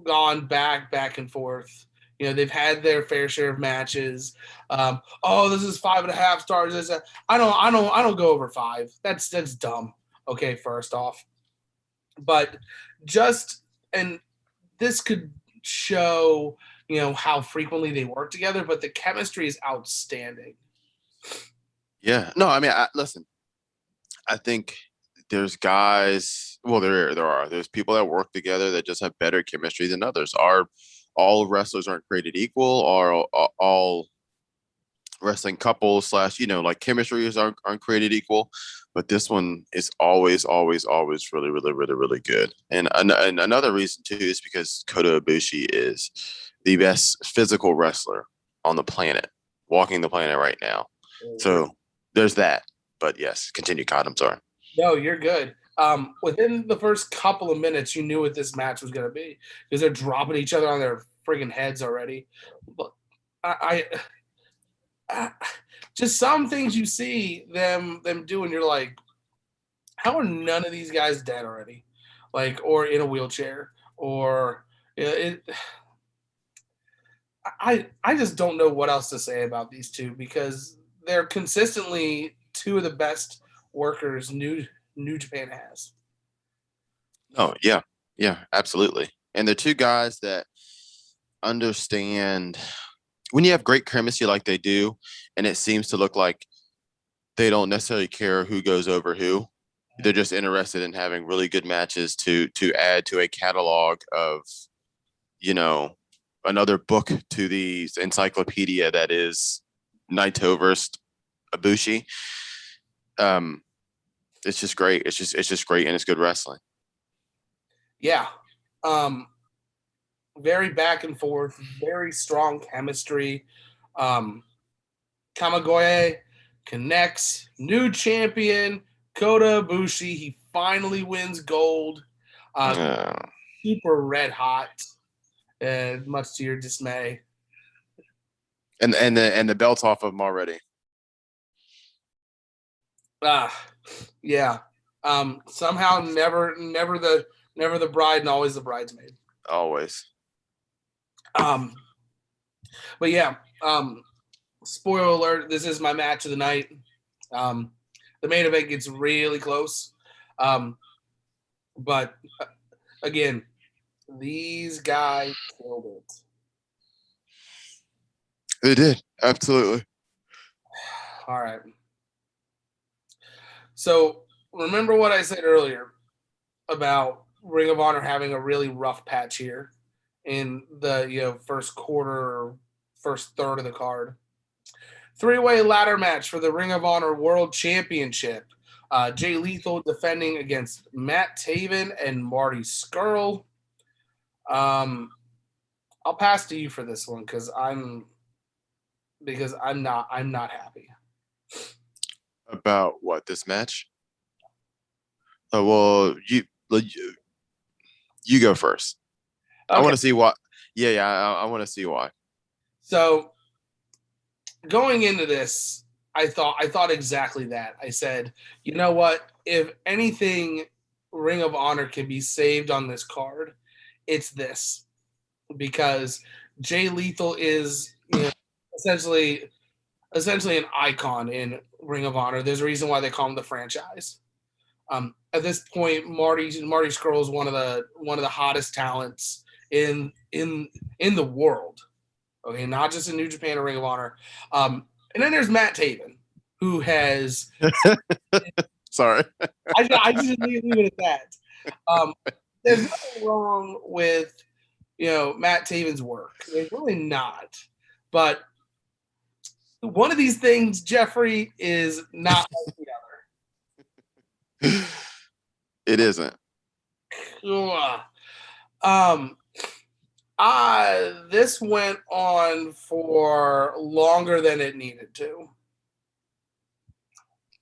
gone back and forth. You know, they've had their fair share of matches. This is 5.5 stars. I don't go over 5. That's dumb. Okay, first off, but just, and this could show, how frequently they work together, but the chemistry is outstanding. Yeah. No, I mean, listen, I think there's guys, well, there's people that work together that just have better chemistry than others. All wrestlers aren't created equal, or all wrestling couples / like chemistries aren't created equal, but this one is always really, really, really, really good. And another reason too is because Kota Ibushi is the best physical wrestler on the planet, walking the planet right now. So there's that. But yes, continue, Codd. I'm sorry. No, you're good. Within the first couple of minutes, you knew what this match was going to be because they're dropping each other on their friggin' heads already. But just some things you see them doing, you're like, how are none of these guys dead already? Like, or in a wheelchair, or I just don't know what else to say about these two because they're consistently two of the best workers New Japan has. Oh, yeah, absolutely. And they're two guys that understand when you have great chemistry like they do, and it seems to look like they don't necessarily care who goes over who. They're just interested in having really good matches to add to a catalog of, another book to the encyclopedia that is Naito versus Ibushi. It's just great. It's just great, and it's good wrestling. Yeah. Very back and forth, very strong chemistry. Kamigoye connects, new champion, Kota Ibushi. He finally wins gold. Super red hot, much to your dismay. And the belt's off of him already. Yeah. Somehow never the bride and always the bridesmaid. Always. But yeah, spoiler alert, this is my match of the night. The main event gets really close. But again, these guys killed it. They did. Absolutely. All right. So remember what I said earlier about Ring of Honor having a really rough patch here in the first quarter or first third of the card. 3-way ladder match for the Ring of Honor World Championship. Jay Lethal defending against Matt Taven and Marty Scurll. I'll pass to you for this one because I'm not happy. About what, this match? Well, you go first. Okay. I want to see why. Yeah, I want to see why. So going into this, I thought exactly that. I said, you know what? If anything, Ring of Honor can be saved on this card, it's this, because Jay Lethal is essentially an icon in Ring of Honor. There's a reason why they call him the franchise. At this point, Marty Scurll is one of the hottest talents in the world. Okay, not just in New Japan or Ring of Honor. And then there's Matt Taven, who has. Sorry, I just leave it at that. There's nothing wrong with Matt Taven's work. There's really not, but one of these things, Jeffrey, is not like the other. It isn't. This went on for longer than it needed to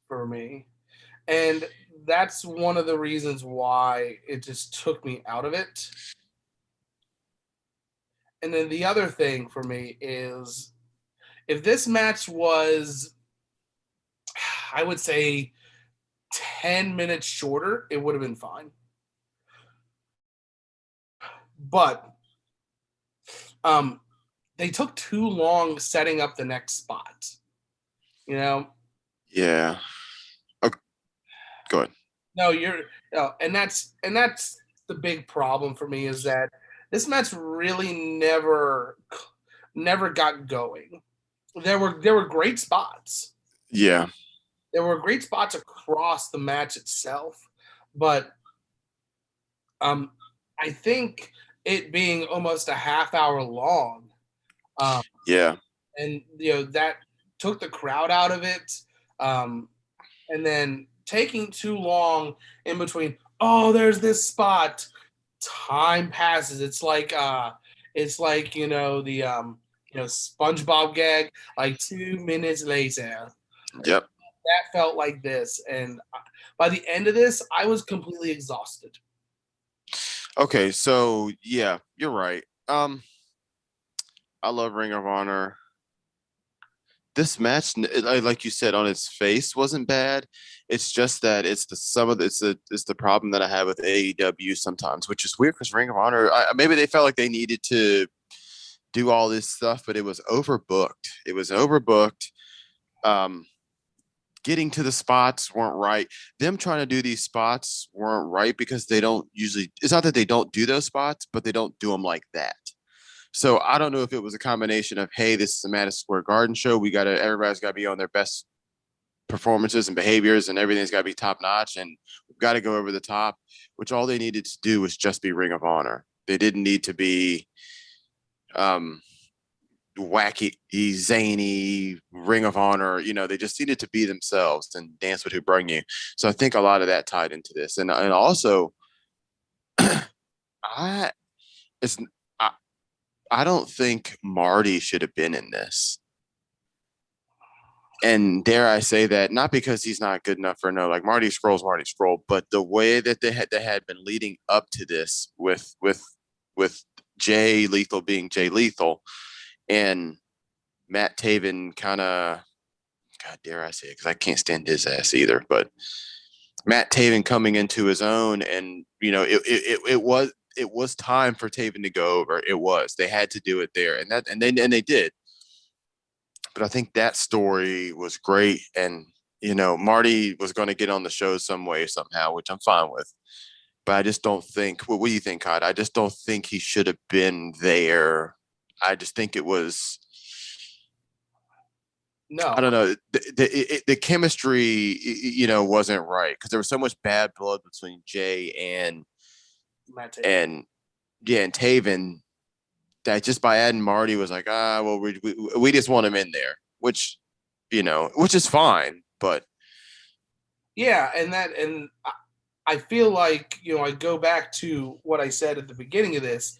for me. And that's one of the reasons why it just took me out of it. And then the other thing for me is, if this match was, I would say, 10 minutes shorter, it would have been fine. But they took too long setting up the next spot. Yeah. Okay. Go ahead. No, and that's the big problem for me, is that this match really never got going. There were great spots. Yeah. There were great spots across the match itself, but I think it being almost a half hour long, Yeah. and that took the crowd out of it, and then taking too long in between. Oh, there's this spot. Time passes. It's like the SpongeBob gag. Like 2 minutes later, Yep. that felt like this, and by the end of this, I was completely exhausted. Okay, so yeah, you're right. I love Ring of Honor. This match, like you said, on its face wasn't bad. It's just that it's the problem that I have with AEW sometimes, which is weird because Ring of Honor, maybe they felt like they needed to do all this stuff, but it was overbooked. It was overbooked. Getting to the spots weren't right. Them trying to do these spots weren't right because they don't usually. It's not that they don't do those spots, but they don't do them like that. So I don't know if it was a combination of, hey, this is a Madison Square Garden show. Everybody's got to be on their best performances and behaviors, and everything's got to be top notch, and we've got to go over the top. Which all they needed to do was just be Ring of Honor. They didn't need to be wacky, zany Ring of Honor. They just needed to be themselves and dance with who brung you. So I think a lot of that tied into this, and also, I it's. I don't think Marty should have been in this. And dare I say that, not because he's not good enough for no, like Marty Scurll, but the way that they had been leading up to this with Jay Lethal being Jay Lethal and Matt Taven kind of, God dare I say it, because I can't stand his ass either, but Matt Taven coming into his own, and it was time for Taven to go over. It was. They had to do it there, and they did. But I think that story was great, and Marty was going to get on the show some way somehow, which I'm fine with. But I just don't think. What do you think, Codd? I just don't think he should have been there. I just think it was. No, I don't know. The chemistry, wasn't right because there was so much bad blood between Jay and and Taven, that just by adding Marty was like, well, we just want him in there, which is fine, but yeah, and I feel like I go back to what I said at the beginning of this.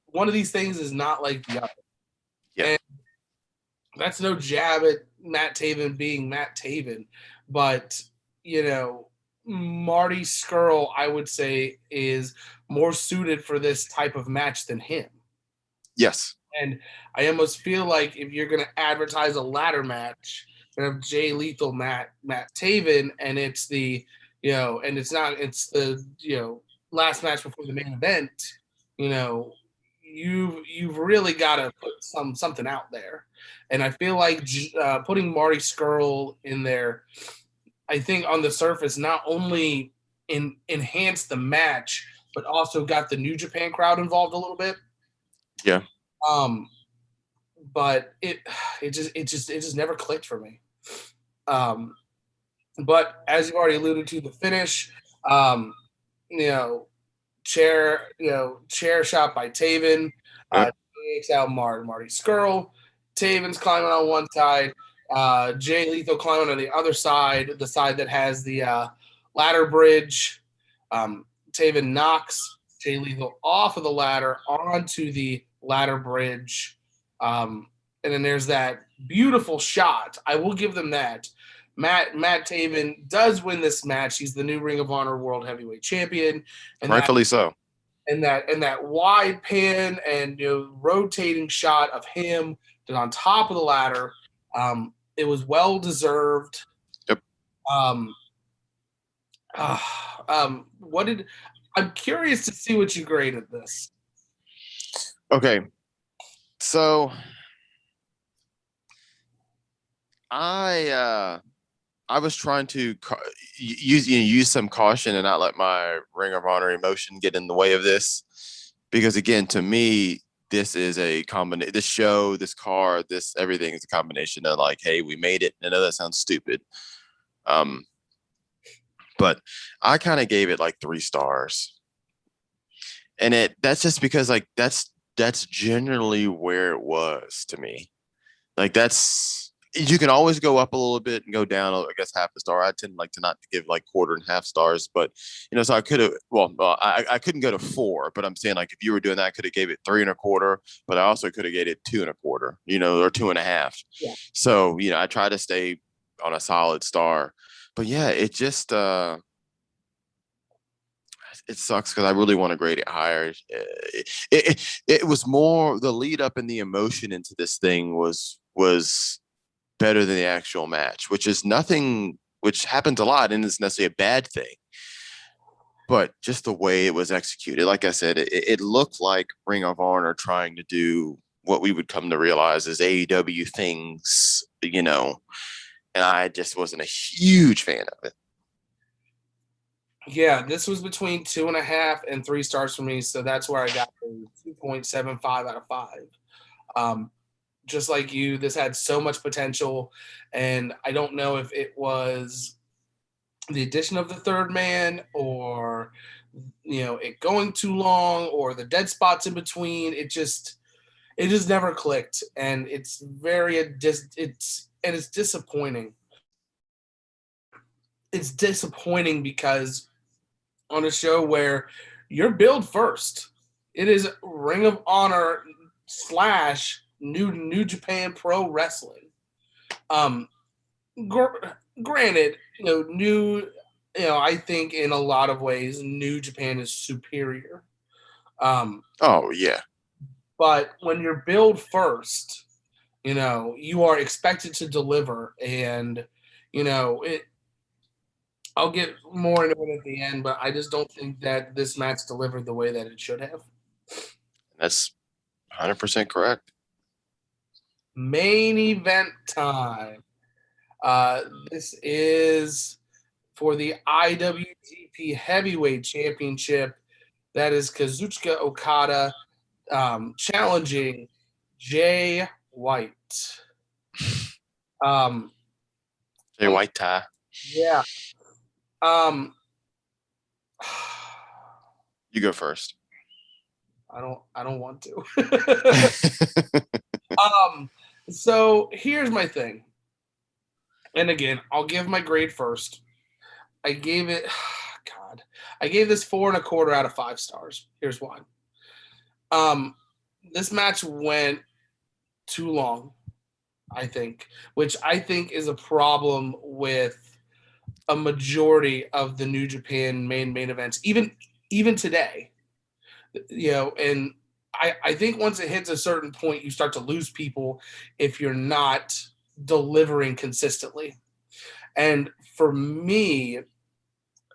One of these things is not like the other. Yeah, and that's no jab at Matt Taven being Matt Taven, but Marty Scurll, I would say, is more suited for this type of match than him. Yes. And I almost feel like if you're going to advertise a ladder match, of Jay Lethal, Matt Taven, and it's the and it's the last match before the main event, you've really got to put something out there. And I feel like putting Marty Scurll in there, I think on the surface not only enhanced the match, but also got the New Japan crowd involved a little bit. Yeah. But it just never clicked for me. But as you've already alluded to, the finish, chair shot by Taven, takes out Marty Scurll. Taven's climbing on one side, Jay Lethal climbing on the other side, the side that has the ladder bridge. Taven knocks Jay Lethal off of the ladder onto the ladder bridge. And then there's that beautiful shot. I will give them that. Matt Taven does win this match. He's the new Ring of Honor World Heavyweight Champion, and rightfully so. And that wide pan and rotating shot of him on top of the ladder, it was well deserved. Yep. I'm curious to see what you graded this. Okay, so I was trying to use some caution and not let my Ring of Honor emotion get in the way of this, because again, to me, this is a combination. This show, this card, this everything is a combination of like, hey, we made it. I know that sounds stupid, but I kind of gave it like 3 stars, and that's just because like that's generally where it was to me. Like you can always go up a little bit and go down, I guess, half a star. I tend like to not to give like quarter and half stars, but so I could have. Well, I couldn't go to 4, but I'm saying like if you were doing that, I could have gave it 3.25, but I also could have gave it 2.25, or 2.5. Yeah. So I try to stay on a solid star, but yeah, it just it sucks because I really want to grade it higher. It was more the lead up and the emotion into this thing was better than the actual match, which is nothing, which happens a lot and isn't necessarily a bad thing. But just the way it was executed, like I said, it looked like Ring of Honor trying to do what we would come to realize as AEW things, and I just wasn't a huge fan of it. Yeah, this was between 2.5 and 3 stars for me, so that's where I got 2.75 out of 5. Just like you, this had so much potential, and I don't know if it was the addition of the third man or it going too long or the dead spots in between. It just never clicked, and it's it's disappointing. It's disappointing because on a show where you're billed first, it is Ring of Honor / New Japan Pro Wrestling. Granted, I think in a lot of ways New Japan is superior. Oh yeah. But when you're billed first, you are expected to deliver, and I'll get more into it at the end, but I just don't think that this match delivered the way that it should have. That's 100% correct. Main event time. This is for the IWGP Heavyweight Championship. That is Kazuchika Okada challenging Jay White. Jay White tie. Yeah. You go first. I don't want to. So here's my thing. And again, I'll give my grade first. I gave it I gave this 4.25 out of 5 stars. Here's why. This match went too long, I think, which I think is a problem with a majority of the New Japan main events, even today. And I think once it hits a certain point, you start to lose people if you're not delivering consistently. And for me,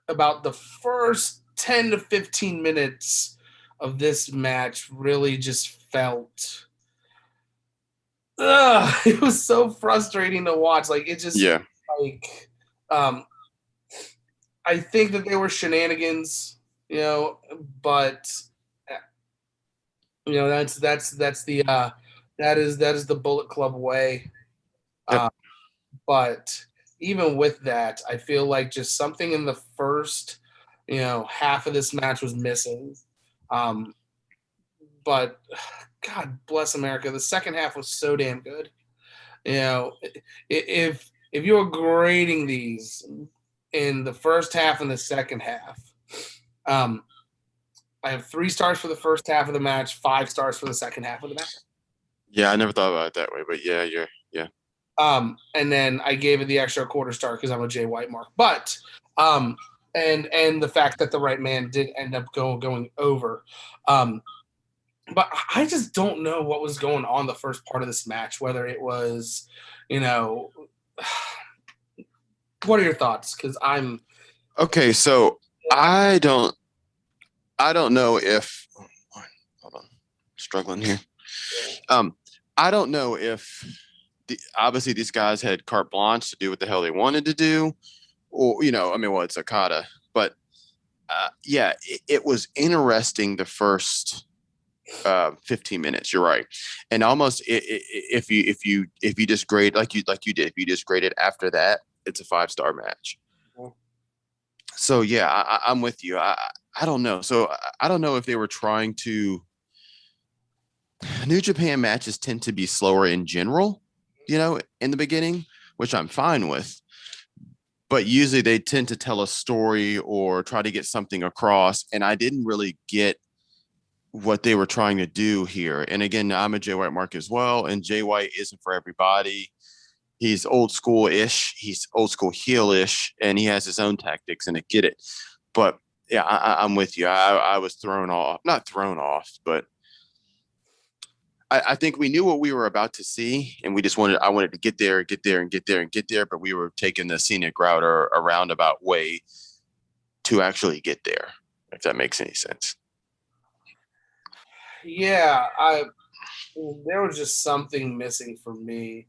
about the first 10 to 15 minutes of this match really just felt it was so frustrating to watch. Like it just like I think that they were shenanigans, but that's the that is the Bullet Club way. Yep. But even with that, I feel like just something in the first, half of this match was missing. But God bless America, the second half was so damn good. If you were grading these in the first half and the second half, I have 3 stars for the first half of the match, 5 stars for the second half of the match. Yeah, I never thought about it that way, but yeah. And then I gave it the extra 1/4 star because I'm a Jay White mark. But and the fact that the right man did end up going over. But I just don't know what was going on the first part of this match, whether it was, what are your thoughts? Because I'm okay. So I don't know if hold on, struggling here. I don't know if obviously these guys had carte blanche to do what the hell they wanted to do, or it's Okada, but it was interesting the first 15 minutes. You're right. And almost if you just grade like you did, if you just grade it after that, it's a 5-star match. So yeah, I'm with you. I don't know. So I don't know if they were trying to. New Japan matches tend to be slower in general, in the beginning, which I'm fine with. But usually they tend to tell a story or try to get something across. And I didn't really get what they were trying to do here. And again, I'm a Jay White mark as well. And Jay White isn't for everybody. He's old school-ish. He's old school heel-ish. And he has his own tactics, and I get it. But yeah, I'm with you. I was thrown off, not thrown off, but I think we knew what we were about to see, and I wanted to get there, but we were taking the scenic route or a roundabout way to actually get there, if that makes any sense. Yeah, there was just something missing for me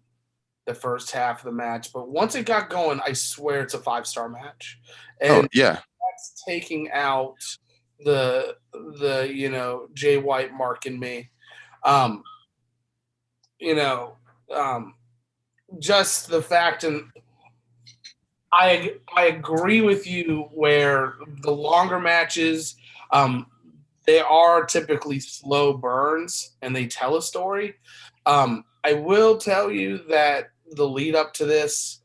the first half of the match, but once it got going, I swear it's a 5-star match. And that's taking out the Jay White mark in me. Just the fact, and I agree with you where the longer matches, they are typically slow burns and they tell a story. I will tell you that the lead up to this,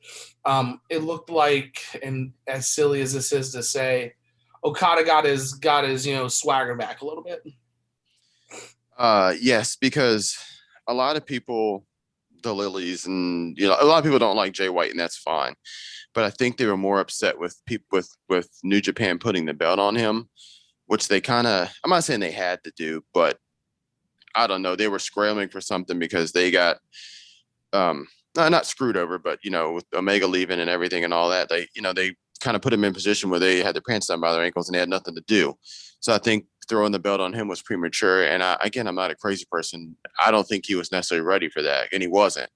it looked like, and as silly as this is to say, Okada got his swagger back a little bit. Yes, because a lot of people, the Lilies, and a lot of people don't like Jay White, and that's fine. But I think they were more upset with people with New Japan putting the belt on him, which they kind of, I'm not saying they had to do, but I don't know. They were scrambling for something because they got not screwed over, but with Omega leaving and everything and all that, they kind of put him in a position where they had their pants down by their ankles and they had nothing to do. So I think throwing the belt on him was premature. And I'm not a crazy person. I don't think he was necessarily ready for that, and he wasn't.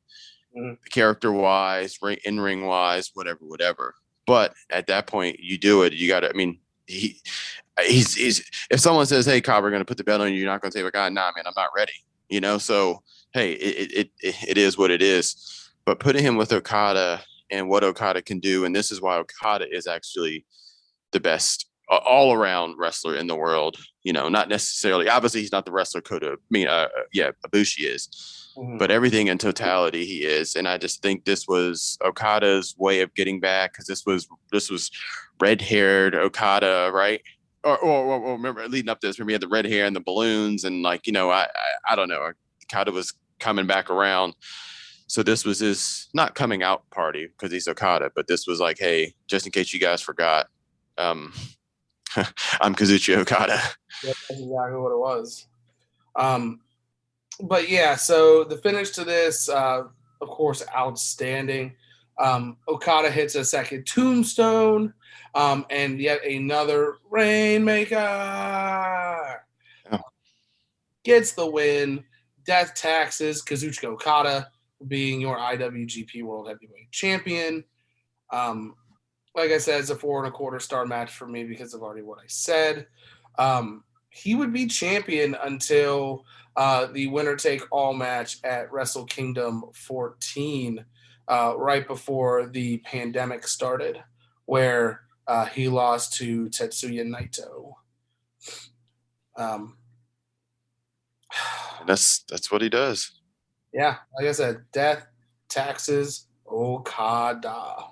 Mm-hmm. Character wise, in ring wise, whatever. But at that point, you do it. You got to. I mean, he's if someone says, "Hey, Cobb, we're going to put the belt on you," you're not going to say, "Like, nah, man, I'm not ready." So hey, it is what it is. But putting him with Okada and what Okada can do, and this is why Okada is actually the best all around wrestler in the world. Not necessarily. Obviously, he's not the wrestler Ibushi is, but everything in totality he is. And I just think this was Okada's way of getting back, because this was red-haired Okada, right? Or remember leading up to this, remember he had the red hair and the balloons, and I don't know. Okada was coming back around. So this was his not coming out party because he's Okada, but this was like, hey, just in case you guys forgot, I'm Kazuchi Okada. That's exactly what it was. But yeah, so the finish to this, of course, outstanding. Okada hits a second tombstone, and yet another Rainmaker. Gets the win. Death taxes Kazuchika Okada being your IWGP World Heavyweight Champion. Like I said, it's a 4.25-star match for me because of already what I said. He would be champion until the winner-take-all match at Wrestle Kingdom 14, right before the pandemic started, where he lost to Tetsuya Naito. That's what he does. Yeah, like I said, death, taxes, Okada.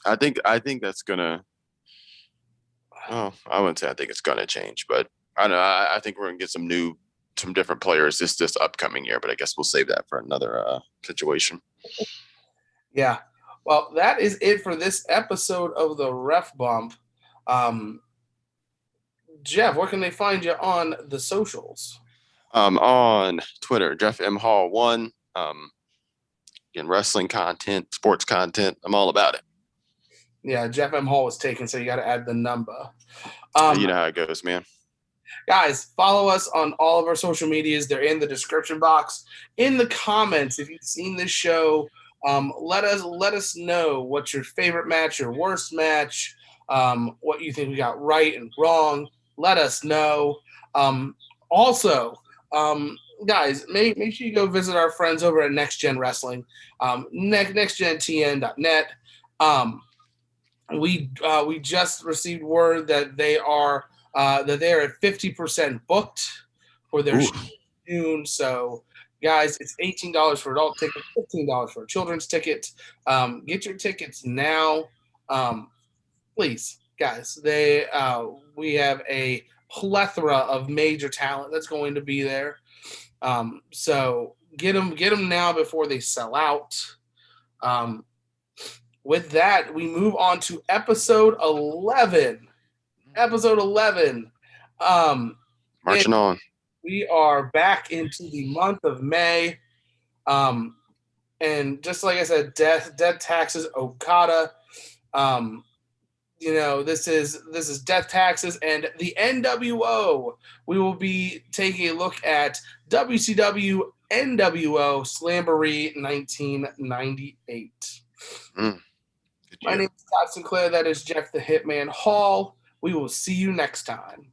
I think that's gonna. Oh, I wouldn't say I think it's gonna change, but I don't know. I think we're gonna get some different players this upcoming year, but I guess we'll save that for another situation. Yeah. Well, that is it for this episode of the Ref Bump. Jeff, where can they find you on the socials? On Twitter, Jeff M Hall 1. Again, wrestling content, sports content. I'm all about it. Yeah, Jeff M Hall was taken, so you got to add the number. You know how it goes, man. Guys, follow us on all of our social medias. They're in the description box. In the comments, if you've seen this show, let us know what's your favorite match, your worst match, what you think we got right and wrong. Let us know. Also, Guys, make sure you go visit our friends over at Next Gen Wrestling, nextgentn.net. We just received word that they are at 50% booked for their show in June. So, guys, it's $18 for adult ticket, $15 for a children's ticket. Get your tickets now, please, guys. We have a plethora of major talent that's going to be there. So get them now before they sell out. With that, we move on to episode 11. Episode 11. Marching on. We are back into the month of May. And just like I said, Death Taxes Okada. This is Death Taxes and the NWO. We will be taking a look at WCW NWO Slamboree 1998. My name is Codd Sinclair. That is Jeff the Hitman Hall. We will see you next time.